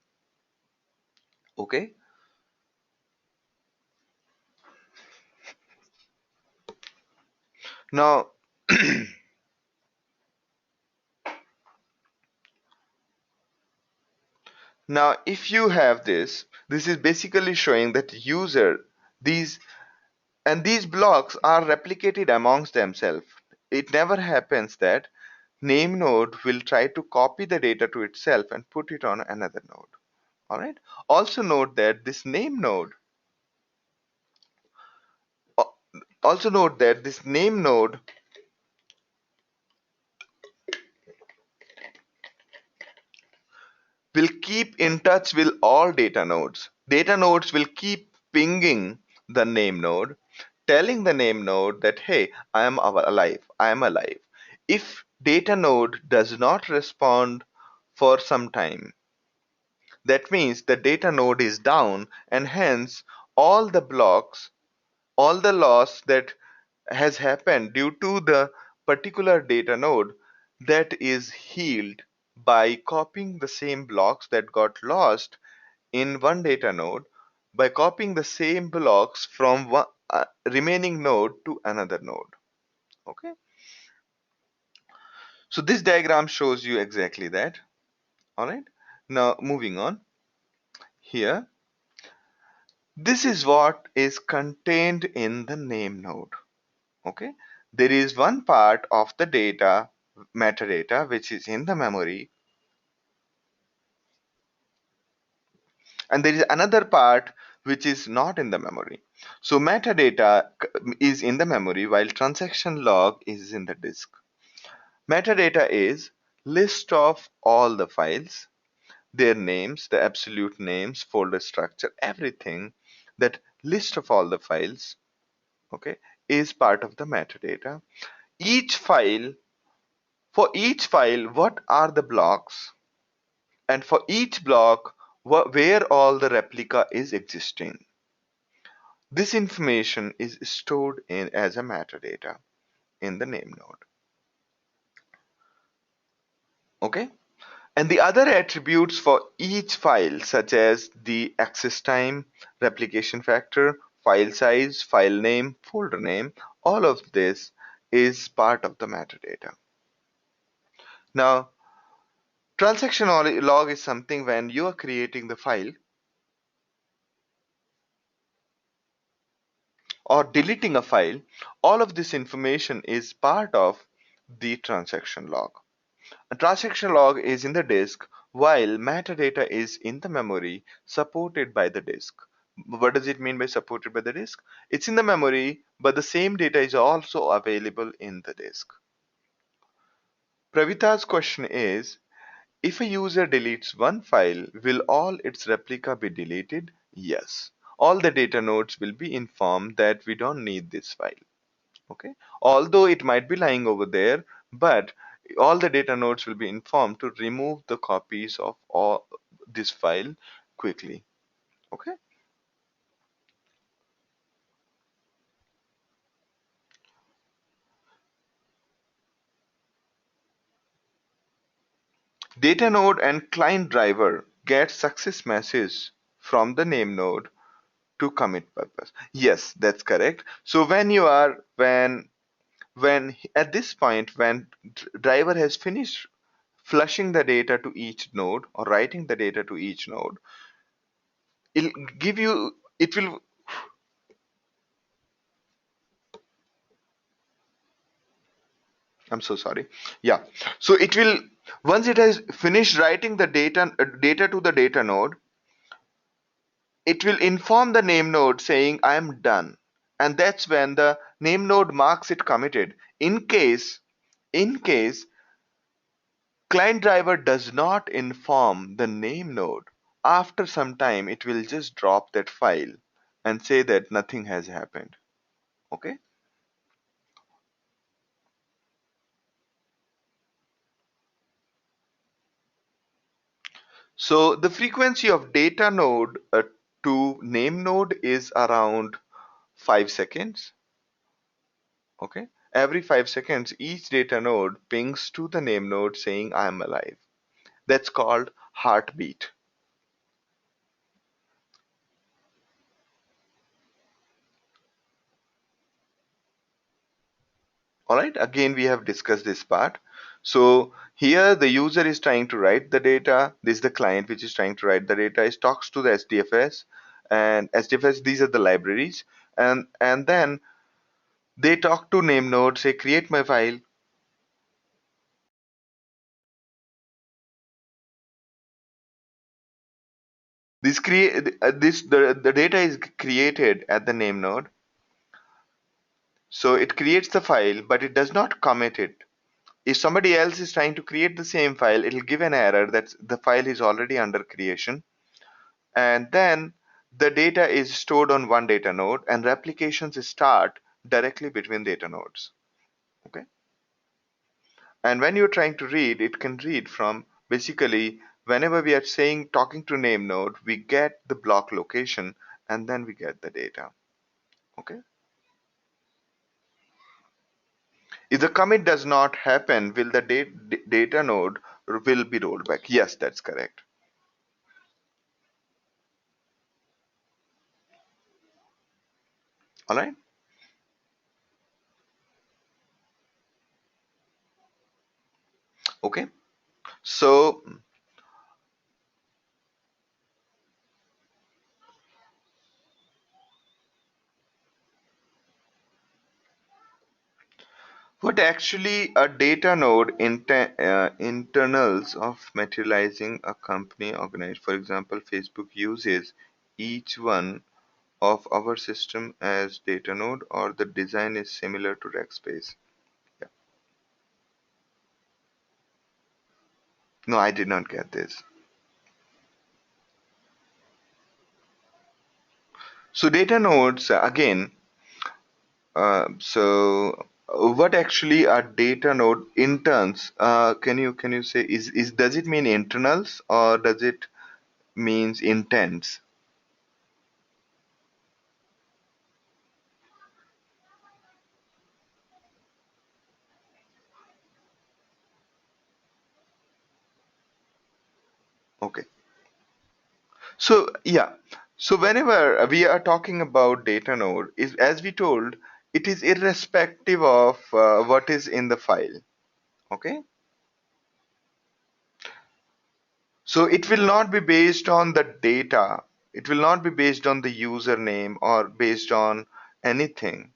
Okay. Now, now if you have this is basically showing that these these blocks are replicated amongst themselves. It never happens that name node will try to copy the data to itself and put it on another node. All right. Also note that this name node also note that this name node will keep in touch with all data nodes. Data nodes will keep pinging the name node, telling the name node that, hey, I am alive. If data node does not respond for some time, that means the data node is down and hence all the blocks, all the loss that has happened due to the particular data node that is healed by copying the same blocks that got lost in one data node by copying the same blocks from one remaining node to another node. Okay, so this diagram shows you exactly that. All right, now moving on here, this is what is contained in the name node. Okay, there is one part of the data metadata which is in the memory and there is another part which is not in the memory. So metadata is in the memory while transaction log is in the disk. Metadata is list of all the files, their names, the absolute names, folder structure, everything. That list of all the files, okay, is part of the metadata. Each file, for each file, what are the blocks? And for each block, where all the replica is existing. This information is stored in as a metadata in the name node. Okay? And the other attributes for each file, such as the access time, replication factor, file size, file name, folder name, all of this is part of the metadata. Now, transaction log is something when you are creating the file or deleting a file, all of this information is part of the transaction log. A transaction log is in the disk while metadata is in the memory supported by the disk. What does it mean by supported by the disk? It's in the memory, but the same data is also available in the disk. Pravita's question is, if a user deletes one file, will all its replica be deleted? Yes. All the data nodes will be informed that we don't need this file. Okay, although it might be lying over there, but all the data nodes will be informed to remove the copies of all this file quickly. Okay, Data node and client driver get success message from the name node to commit purpose. Yes, that's correct. So when at this point when driver has finished flushing the data to each node or writing the data to each node, it will I'm so sorry. Yeah. So it will once it has finished writing the data to the data node, it will inform the name node saying I am done. And that's when the name node marks it committed. In case client driver does not inform the name node, after some time it will just drop that file and say that nothing has happened. Okay? So the frequency of data node to name node is around 5 seconds. Okay? Every 5 seconds, each data node pings to the name node saying I am alive. That's called heartbeat. All right, again, we have discussed this part. So here the user is trying to write the data. This is the client which is trying to write the data. It talks to the SDFS, and SDFS, these are the libraries. And then they talk to name node, say create my file. The data is created at the name node. So it creates the file, but it does not commit it. If somebody else is trying to create the same file, it'll give an error that the file is already under creation. And then the data is stored on one data node and replications start directly between data nodes. Okay. And when you're trying to read, it can read from basically whenever we are saying talking to name node, we get the block location and then we get the data. Okay. If the commit does not happen, will the data node will be rolled back? Yes, that's correct. All right. Okay. So what actually a data node internals of materializing a company organized. For example, Facebook uses each one of our system as data node, or the design is similar to Rackspace. Yeah. No, I did not get this. So data nodes again. What actually are data node interns? Can you say is does it mean internals or does it means intents? Okay. So yeah, so whenever we are talking about data node, is as we told, it is irrespective of what is in the file. Okay, so it will not be based on the data. It will not be based on the username or based on anything.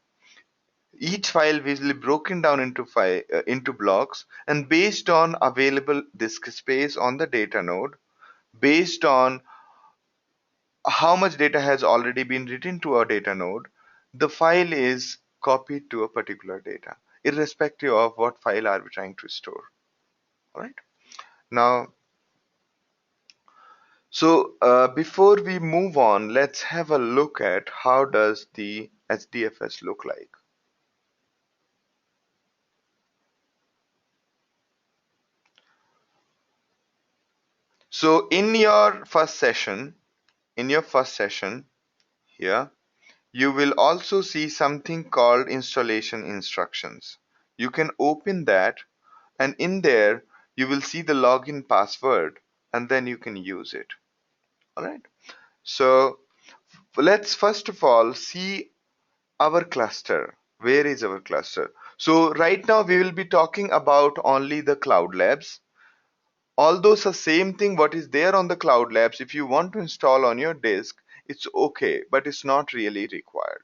Each file will be broken down into blocks, and based on available disk space on the data node, based on how much data has already been written to a data node, the file is copied to a particular data, irrespective of what file are we trying to store. All right. Now, before we move on, let's have a look at how does the SDFS look like. So in your first session here, you will also see something called installation instructions. You can open that, and in there you will see the login password, and then you can use it. All right. So let's first of all see our cluster. Where is our cluster? So right now we will be talking about only the cloud labs. Although it's the same thing what is there on the cloud labs, if you want to install on your disk, it's okay, but it's not really required.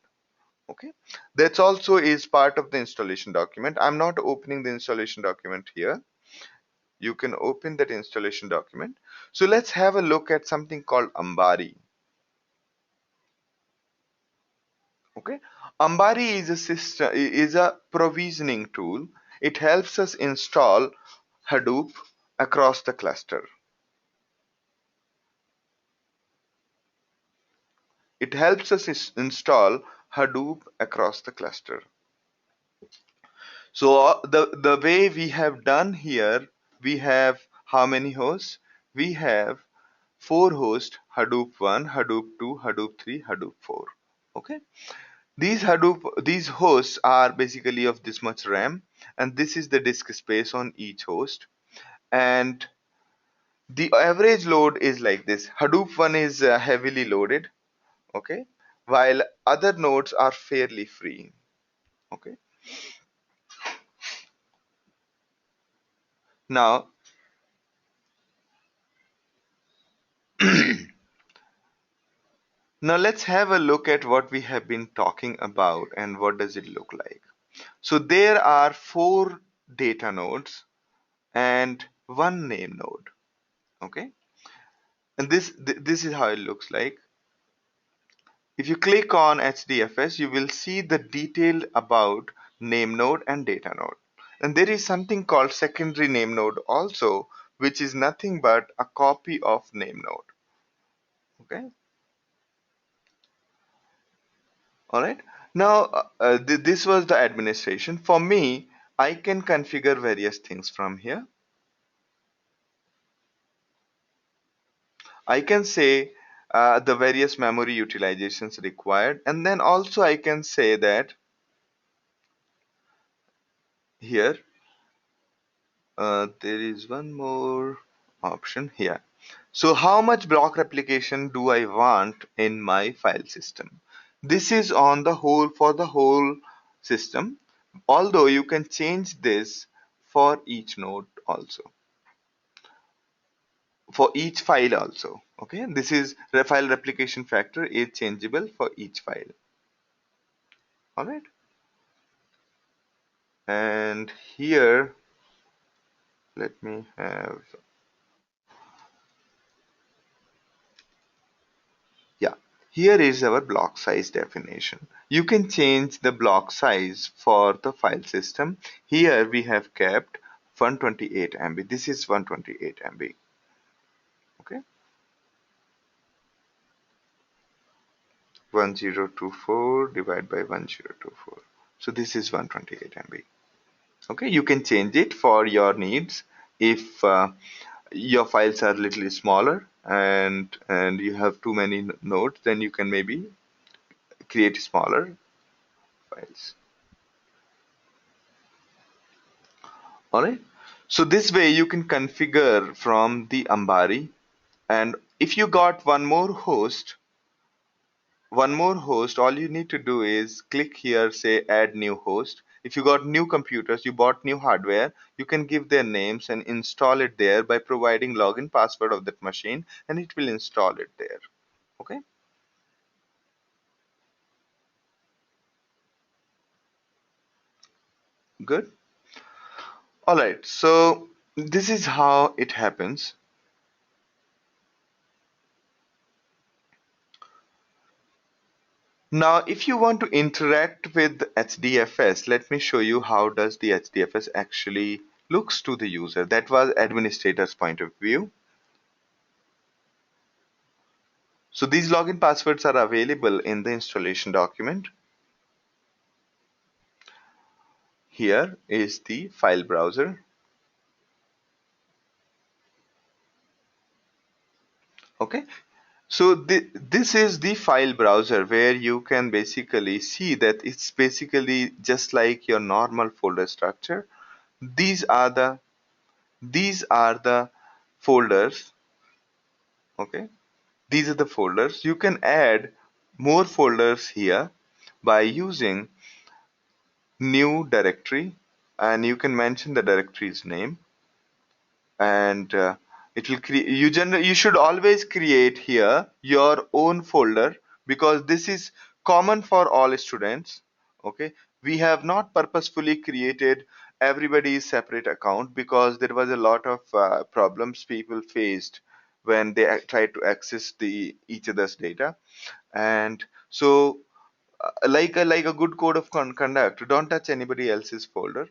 Okay, that's also is part of the installation document. I'm not opening the installation document here. You can open that installation document. So let's have a look at something called Ambari. Okay, Ambari is a system, is a provisioning tool. It helps us install Hadoop across the cluster. It helps us install Hadoop across the cluster. So the way we have done here, we have how many hosts? We have 4 hosts: Hadoop 1, Hadoop 2, Hadoop 3, Hadoop 4. Okay. These hosts are basically of this much RAM, and this is the disk space on each host. And the average load is like this. Hadoop 1 is heavily loaded, okay, while other nodes are fairly free. Okay. Now, now let's have a look at what we have been talking about and what does it look like. So there are 4 data nodes and 1 name node. Okay, and this is how it looks like. If you click on HDFS, you will see the detail about name node and data node. And there is something called secondary name node also, which is nothing but a copy of name node. Okay, all right. Now, this was the administration. For me, I can configure various things from here. I can say the various memory utilizations required, and then also I can say that here there is one more option here. So how much block replication do I want in my file system? This is on the whole for the whole system, although you can change this for each node also, for each file also. Okay, this is the file replication factor is changeable for each file. All right, and here let me have, yeah, here is our block size definition. You can change the block size for the file system. Here we have kept 128 MB. This is 128 MB. Okay, 1024 divided by 1024. So this is 128 MB. Okay, you can change it for your needs. If your files are little smaller and you have too many nodes, then you can maybe create smaller files. Alright, so this way you can configure from the Ambari, and if you got one more host, all you need to do is click here, say add new host. If you got new computers, you bought new hardware, you can give their names and install it there by providing login password of that machine, and it will install it there. Okay, good. Alright, so this is how it happens. Now, if you want to interact with HDFS, let me show you how does the HDFS actually looks to the user. That was administrator's point of view. So these login passwords are available in the installation document. Here is the file browser. Okay, so this is the file browser where you can basically see that it's basically just like your normal folder structure. These are the these are the folders. Okay, these are the folders. You can add more folders here by using new directory, and you can mention the directory's name, and it will create. You should always create here your own folder, because this is common for all students. Okay, we have not purposefully created everybody's separate account, because there was a lot of problems people faced when they tried to access the each other's data. And so like a good code of conduct, don't touch anybody else's folder,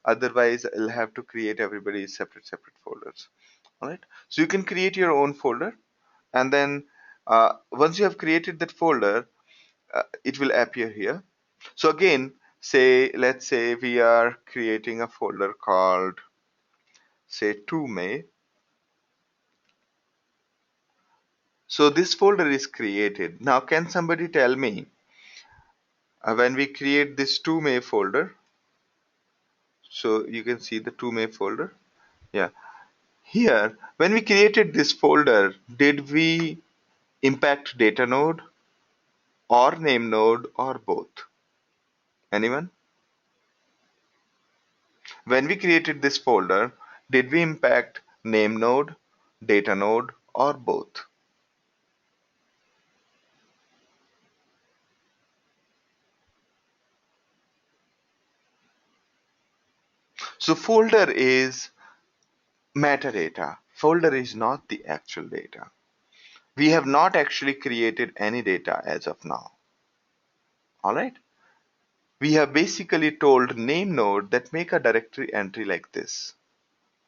otherwise I'll have to create everybody's separate folders. All right, so you can create your own folder, and then once you have created that folder, it will appear here. So again, let's say we are creating a folder called, say, 2May. So this folder is created. Now can somebody tell me, when we create this 2May folder, so you can see the 2May folder. Yeah, here when we created this folder, did we impact data node or name node or both? Anyone? When we created this folder, did we impact name node, data node, or both? So folder is metadata. Folder is not the actual data. We have not actually created any data as of now. All right. We have basically told name node that make a directory entry like this.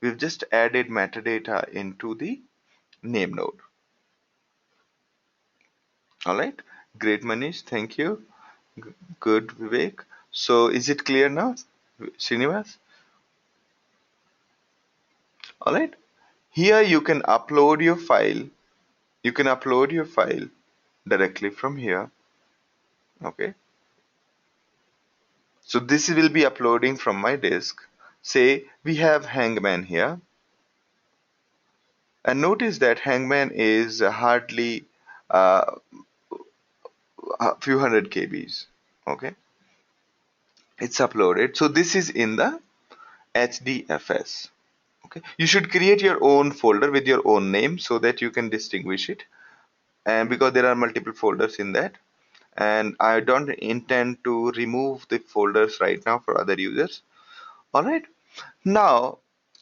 We've just added metadata into the name node. All right. Great, Manish. Thank you. Good, Vivek. So is it clear now, Srinivas? All right. Here you can upload your file. You can upload your file directly from here. Okay. So this will be uploading from my disk. Say we have Hangman here. And notice that Hangman is hardly uh, a few hundred KBs. Okay. It's uploaded. So this is in the HDFS. Okay. You should create your own folder with your own name so that you can distinguish it. And because there are multiple folders in that, and I don't intend to remove the folders right now for other users. All right. Now,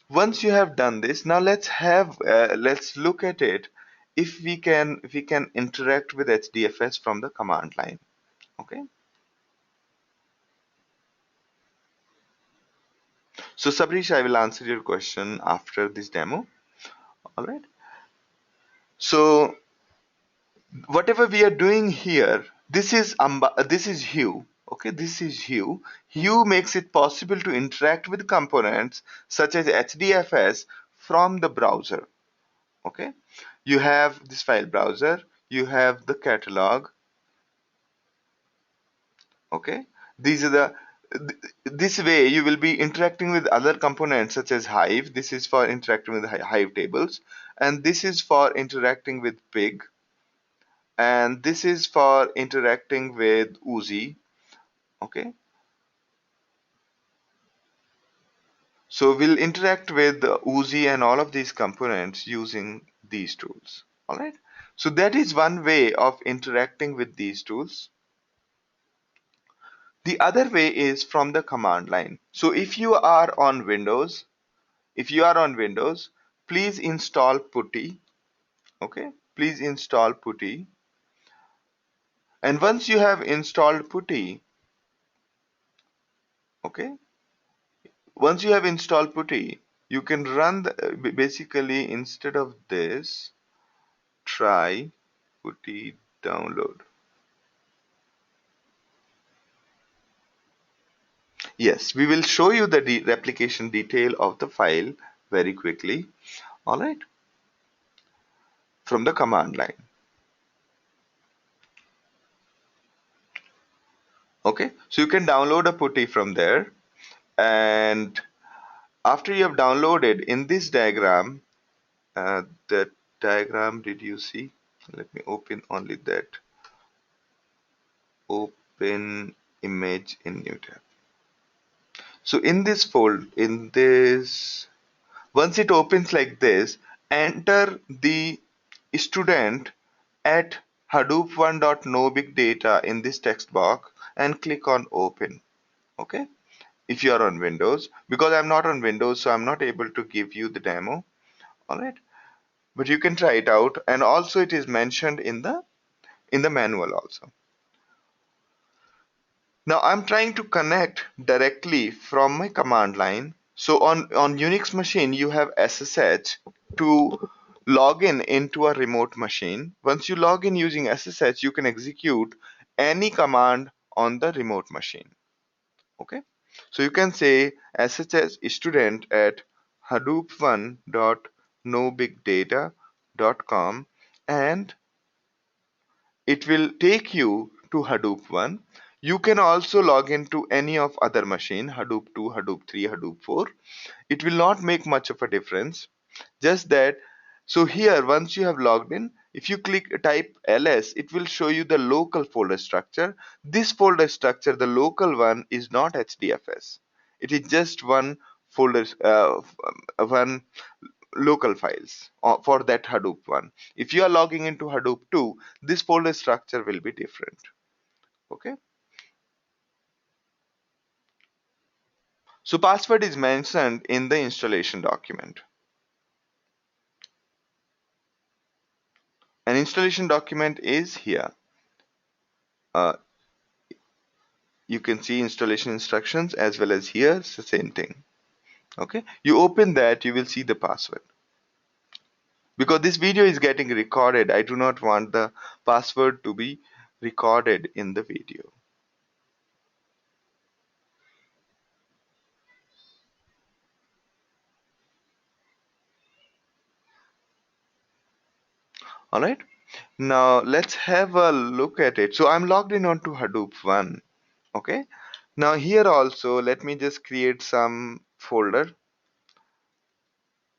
once you have done this, now let's look at it. If we can interact with HDFS from the command line. Okay. So Sabrish, I will answer your question after this demo. All right. So whatever we are doing here, this is Hue. Okay, this is Hue. Hue makes it possible to interact with components such as HDFS from the browser. Okay, you have this file browser, you have the catalog. Okay, these are this way you will be interacting with other components such as Hive. This is for interacting with Hive tables, and this is for interacting with Pig, and this is for interacting with Uzi. Okay, so we'll interact with Uzi and all of these components using these tools. All right, so that is one way of interacting with these tools. The other way is from the command line. So if you are on Windows, please install putty. Okay, please install putty, and once you have installed putty, okay, once you have installed putty, you can run basically instead of this, try putty download. Yes, we will show you the replication detail of the file very quickly. All right, from the command line. Okay, so you can download a putty from there, and After you have downloaded in this diagram, the diagram, did you see? Let me open only that. Open image in new tab. So in this once it opens like this, enter the student at hadoop1.nobigdata in this text box and click on open. Okay, if you are on Windows, because I'm not on Windows, so I'm not able to give you the demo. All right, but you can try it out, and also it is mentioned in the manual also. Now I'm trying to connect directly from my command line. So on Unix machine, you have SSH to log in into a remote machine. Once you log in using SSH, you can execute any command on the remote machine. Okay. So you can say SSH student at hadoop1.nobigdata.com and it will take you to Hadoop 1. You can also log into any of other machine, Hadoop 2, Hadoop 3, Hadoop 4. It will not make much of a difference. Just that, so here once you have logged in, if you type ls, it will show you the local folder structure. This folder structure, the local one, is not HDFS. It is just one folder, one local files for that Hadoop one. If you are logging into Hadoop 2, this folder structure will be different. Okay. So password is mentioned in the installation document. An installation document is here. Uh, you can see installation instructions as well as here, it's the same thing. Okay. You open that, you will see the password. Because this video is getting recorded, I do not want the password to be recorded in the video. All right. Now let's have a look at it. So I'm logged in onto Hadoop 1. Okay. Now here also, let me just create some folder.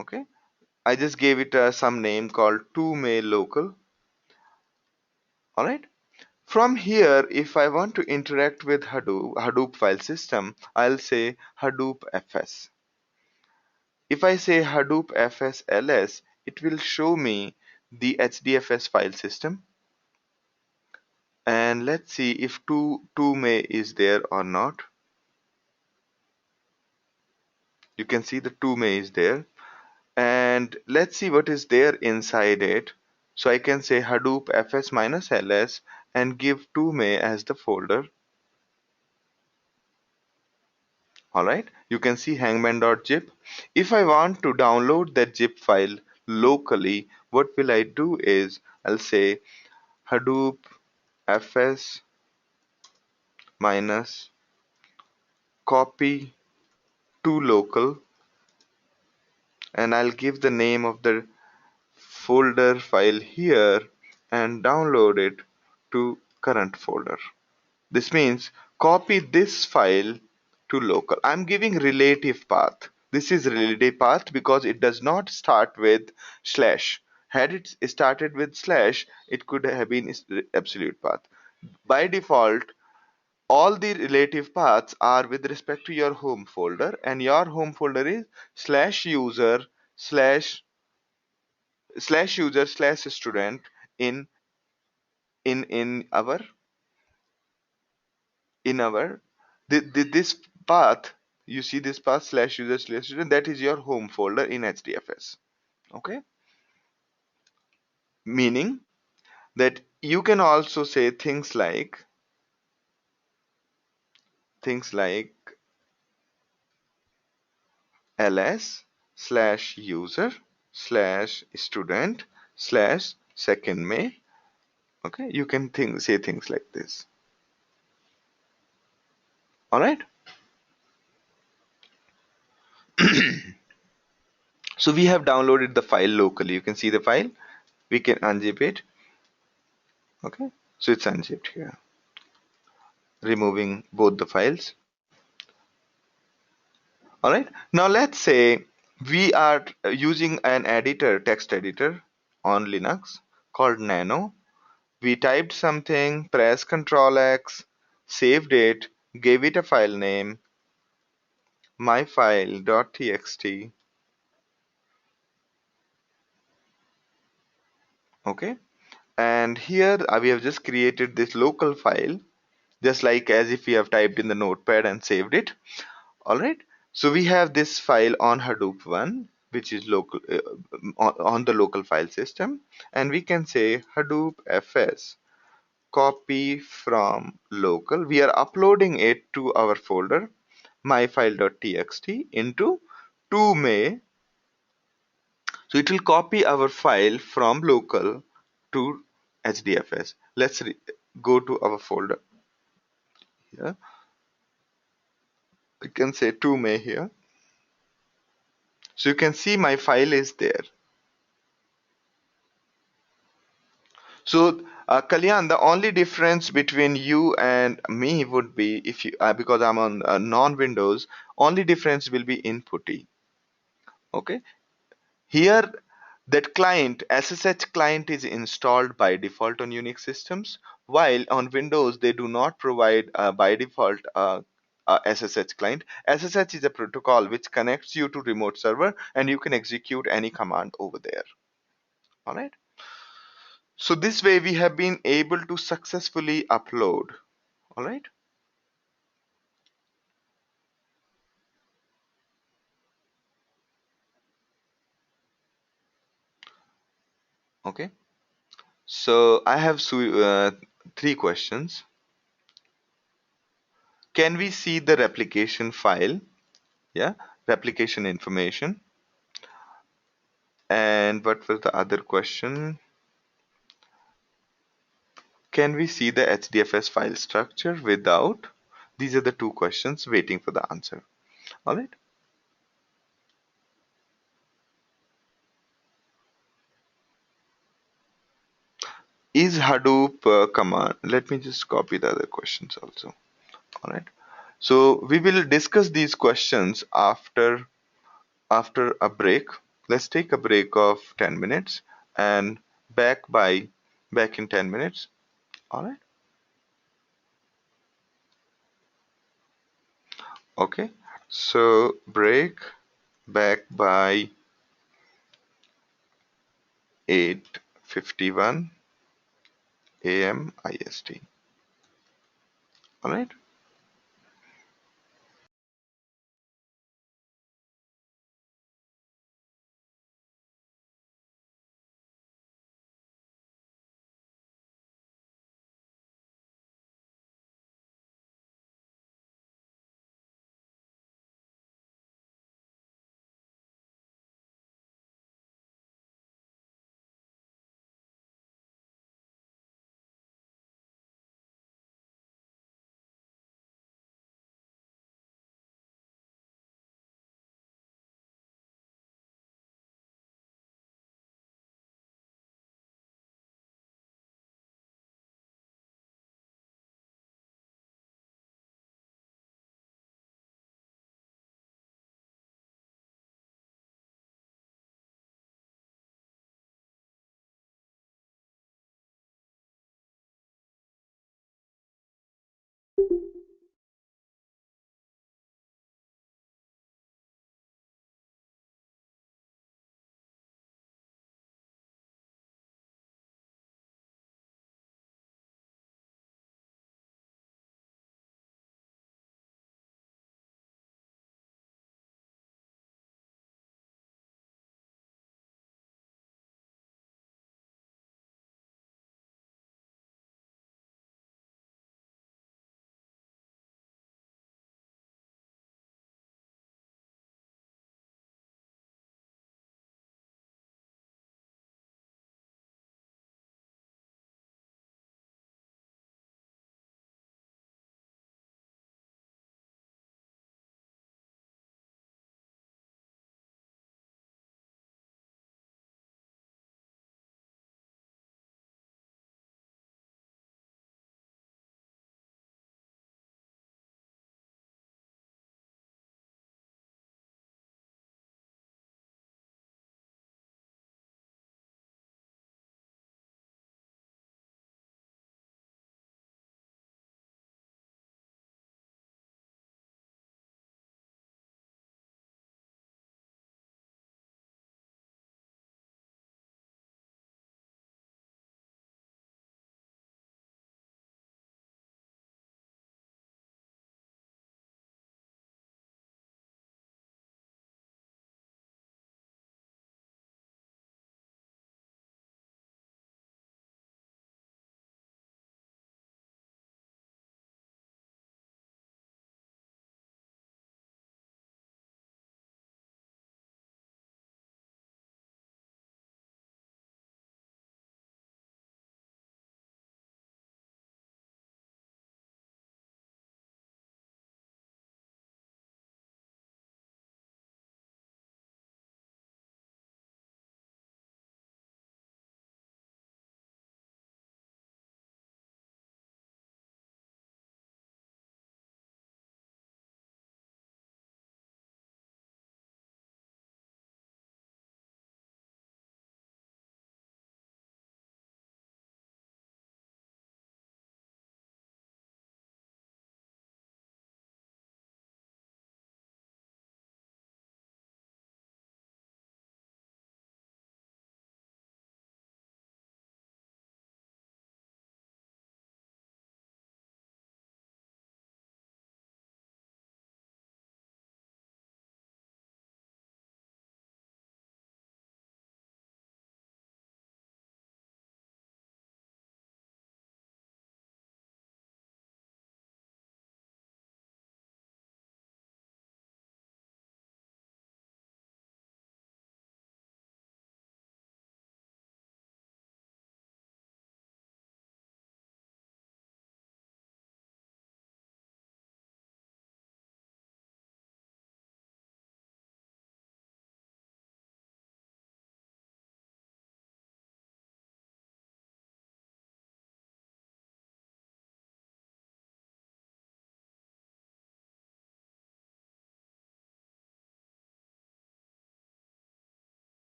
Okay. I just gave it some name called 2may local. All right. From here, if I want to interact with Hadoop file system, I'll say Hadoop FS. If I say Hadoop FS ls, it will show me the HDFS file system. And let's see if 2may is there or not. You can see the 2may is there. And let's see what is there inside it. So I can say Hadoop fs-ls and give 2may as the folder. Alright, you can see hangman.zip. If I want to download that zip file locally, what will I do is I'll say Hadoop fs minus copy to local, and I'll give the name of the folder file here and download it to current folder. This means copy this file to local. I'm giving relative path. This is relative path because it does not start with slash. Had it started with slash, it could have been absolute path. By default, all the relative paths are with respect to your home folder, and your home folder is /user slash user slash student in in our this path. You see this path /user slash student, that is your home folder in HDFS. Okay, meaning that you can also say things like ls slash user slash student slash second may. Okay, you can say things like this. All right. So we have downloaded the file locally. You can see the file. We can unzip it. Okay, so it's unzipped here, removing both the files. All right. Now let's say we are using an editor, text editor on Linux called Nano. We typed something, press Ctrl X, saved it, gave it a file name, myfile.txt. Okay. And here we have just created this local file, just like as if we have typed in the notepad and saved it. All right. So we have this file on Hadoop one, which is local on the local file system, and we can say Hadoop fs copy from local. We are uploading it to our folder myfile.txt into 2may. So it will copy our file from local to HDFS. Let's go to our folder here. We can say 2may here. So you can see my file is there. So, Kalyan, the only difference between you and me would be if you, because I'm on non-Windows, only difference will be inputty. Okay. Here, that client, SSH client is installed by default on Unix systems, while on Windows, they do not provide by default SSH client. SSH is a protocol which connects you to remote server and you can execute any command over there. All right. So this way we have been able to successfully upload. All right. Okay. So I have three questions. Can we see the replication file? Yeah. Replication information. And what was the other question? Can we see the HDFS file structure without? These are the two questions waiting for the answer. All right. Is Hadoop command? Let me just copy the other questions also. All right. So we will discuss these questions after a break. Let's take a break of 10 minutes and back in 10 minutes. All right. Okay. So break back by 8:51 a.m. IST. All right.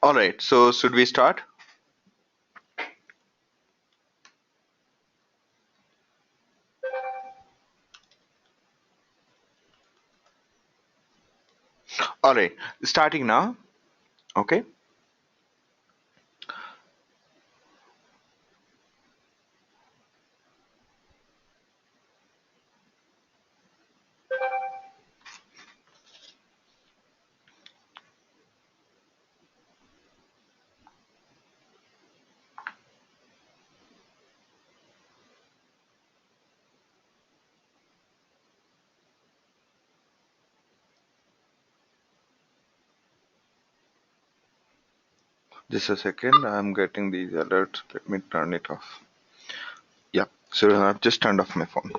All right, so should we start? All right, starting now. Okay. Just a second. I'm getting these alerts. Let me turn it off. Yeah. So I've just turned off my phone.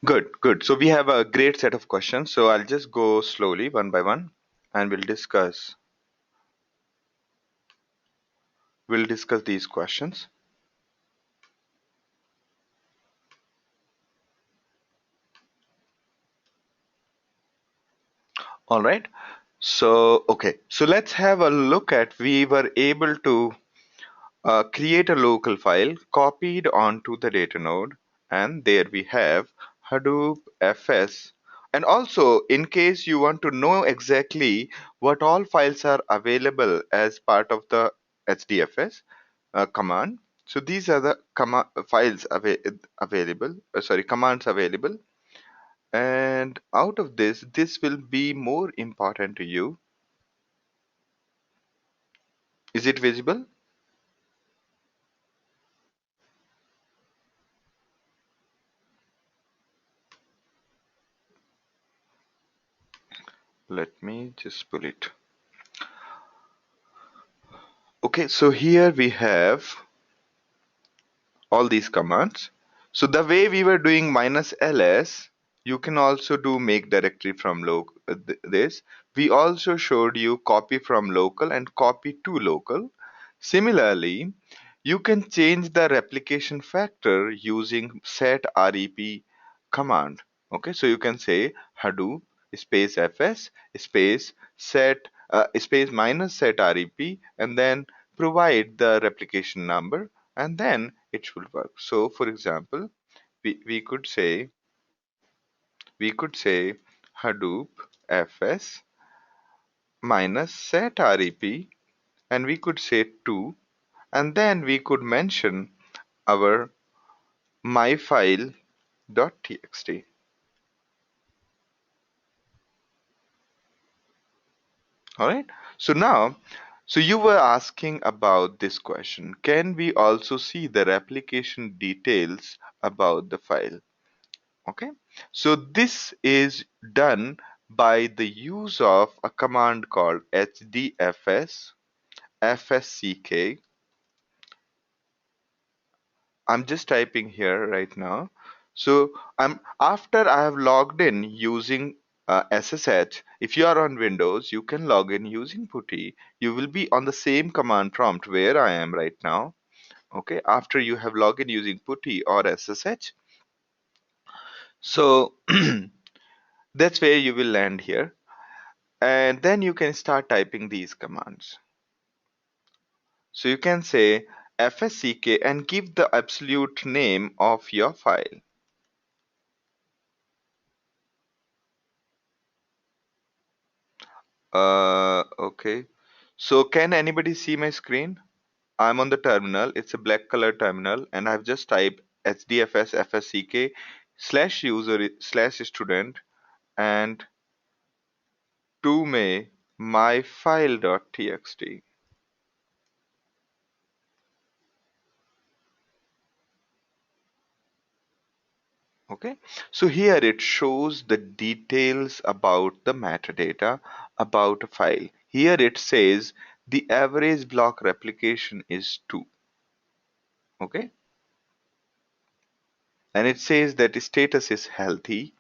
Good, good. So we have a great set of questions. So I'll just go slowly one by one and we'll discuss these questions. All right. So okay. So let's have a look at we were able to create a local file copied onto the data node, and there we have Hadoop FS. And also, in case you want to know exactly what all files are available as part of the HDFS command, so these are the commands available. And out of this will be more important to you. Is it visible? Let me just pull it. Okay, so here we have all these commands. So the way we were doing -ls, you can also do make directory from this. We also showed you copy from local and copy to local. Similarly, you can change the replication factor using set rep command. Okay, so you can say Hadoop space fs space set space minus set rep and then provide the replication number, and then it will work. So for example, we could say Hadoop fs minus set rep, and we could say 2, and then we could mention our myfile.txt. All right. So now, so you were asking about this question. Can we also see the replication details about the file? Okay. So this is done by the use of a command called hdfs fsck. I'm just typing here right now. So I'm after I have logged in using SSH. If you are on Windows, you can log in using PuTTY. You will be on the same command prompt where I am right now. Okay, after you have logged in using PuTTY or SSH, so that's where you will land here, and then you can start typing these commands. So you can say fsck and give the absolute name of your file. Okay. So can anybody see my screen? I'm on the terminal. It's a black color terminal, and I've just typed hdfs fsck slash user slash student and to my file.txt. Okay. So here it shows the details about the metadata about a file. Here it says the average block replication is 2. Okay. And it says that the status is healthy.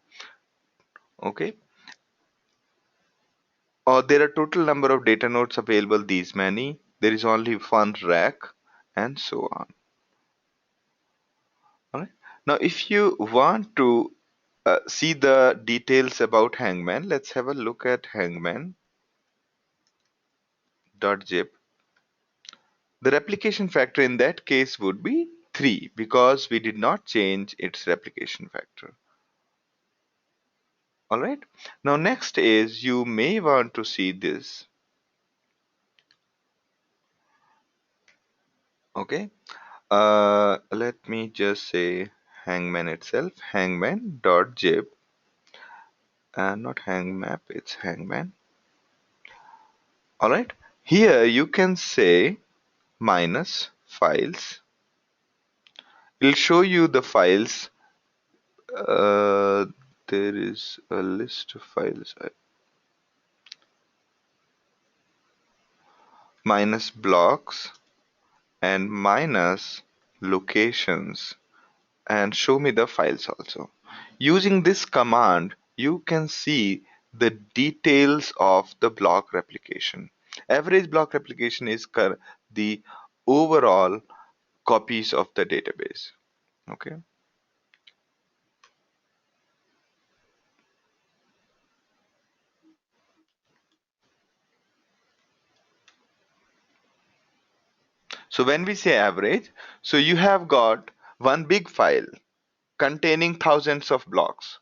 Okay. There are total number of data nodes available, these many. There is only one rack, and so on. All right. Now, if you want to see the details about Hangman. Let's have a look at hangman.zip. The replication factor in that case would be 3 because we did not change its replication factor. Alright. Now next is you may want to see this. Okay. Let me just say Hangman itself, hangman.zip, and not hangmap, it's hangman. Alright. Here you can say minus files. It'll show you the files. There is a list of files. Minus blocks and minus locations, and show me the files also. Using this command, you can see the details of the block replication. Average block replication is the overall copies of the database. Okay. So when we say average, so you have got one big file containing thousands of blocks.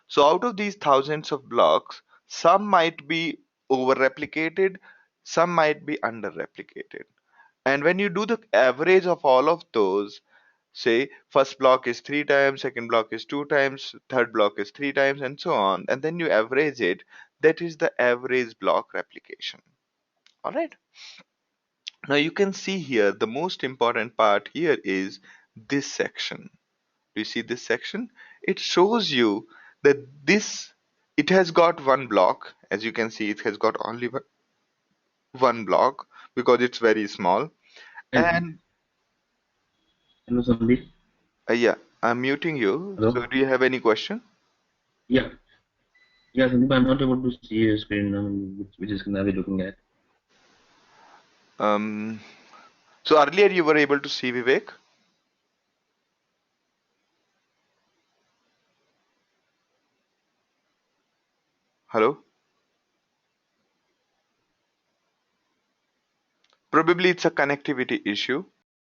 So out of these thousands of blocks, some might be over replicated, some might be under replicated. And when you do the average of all of those, say first block is 3 times, second block is 2 times, third block is 3 times, and so on, and then you average it, that is the average block replication. All right. Now you can see here the most important part here is this section. Do you see this section? It shows you that it has got one block. As you can see, it has got only one block because it's very small. Hello, And hello, Sandeep. yeah, I'm muting you. Hello. So do you have any question? Yeah, yeah, Sandeep. I'm not able to see your screen now, which is are we looking at? Um, so earlier you were able to see Vivek. Hello? Probably it's a connectivity issue.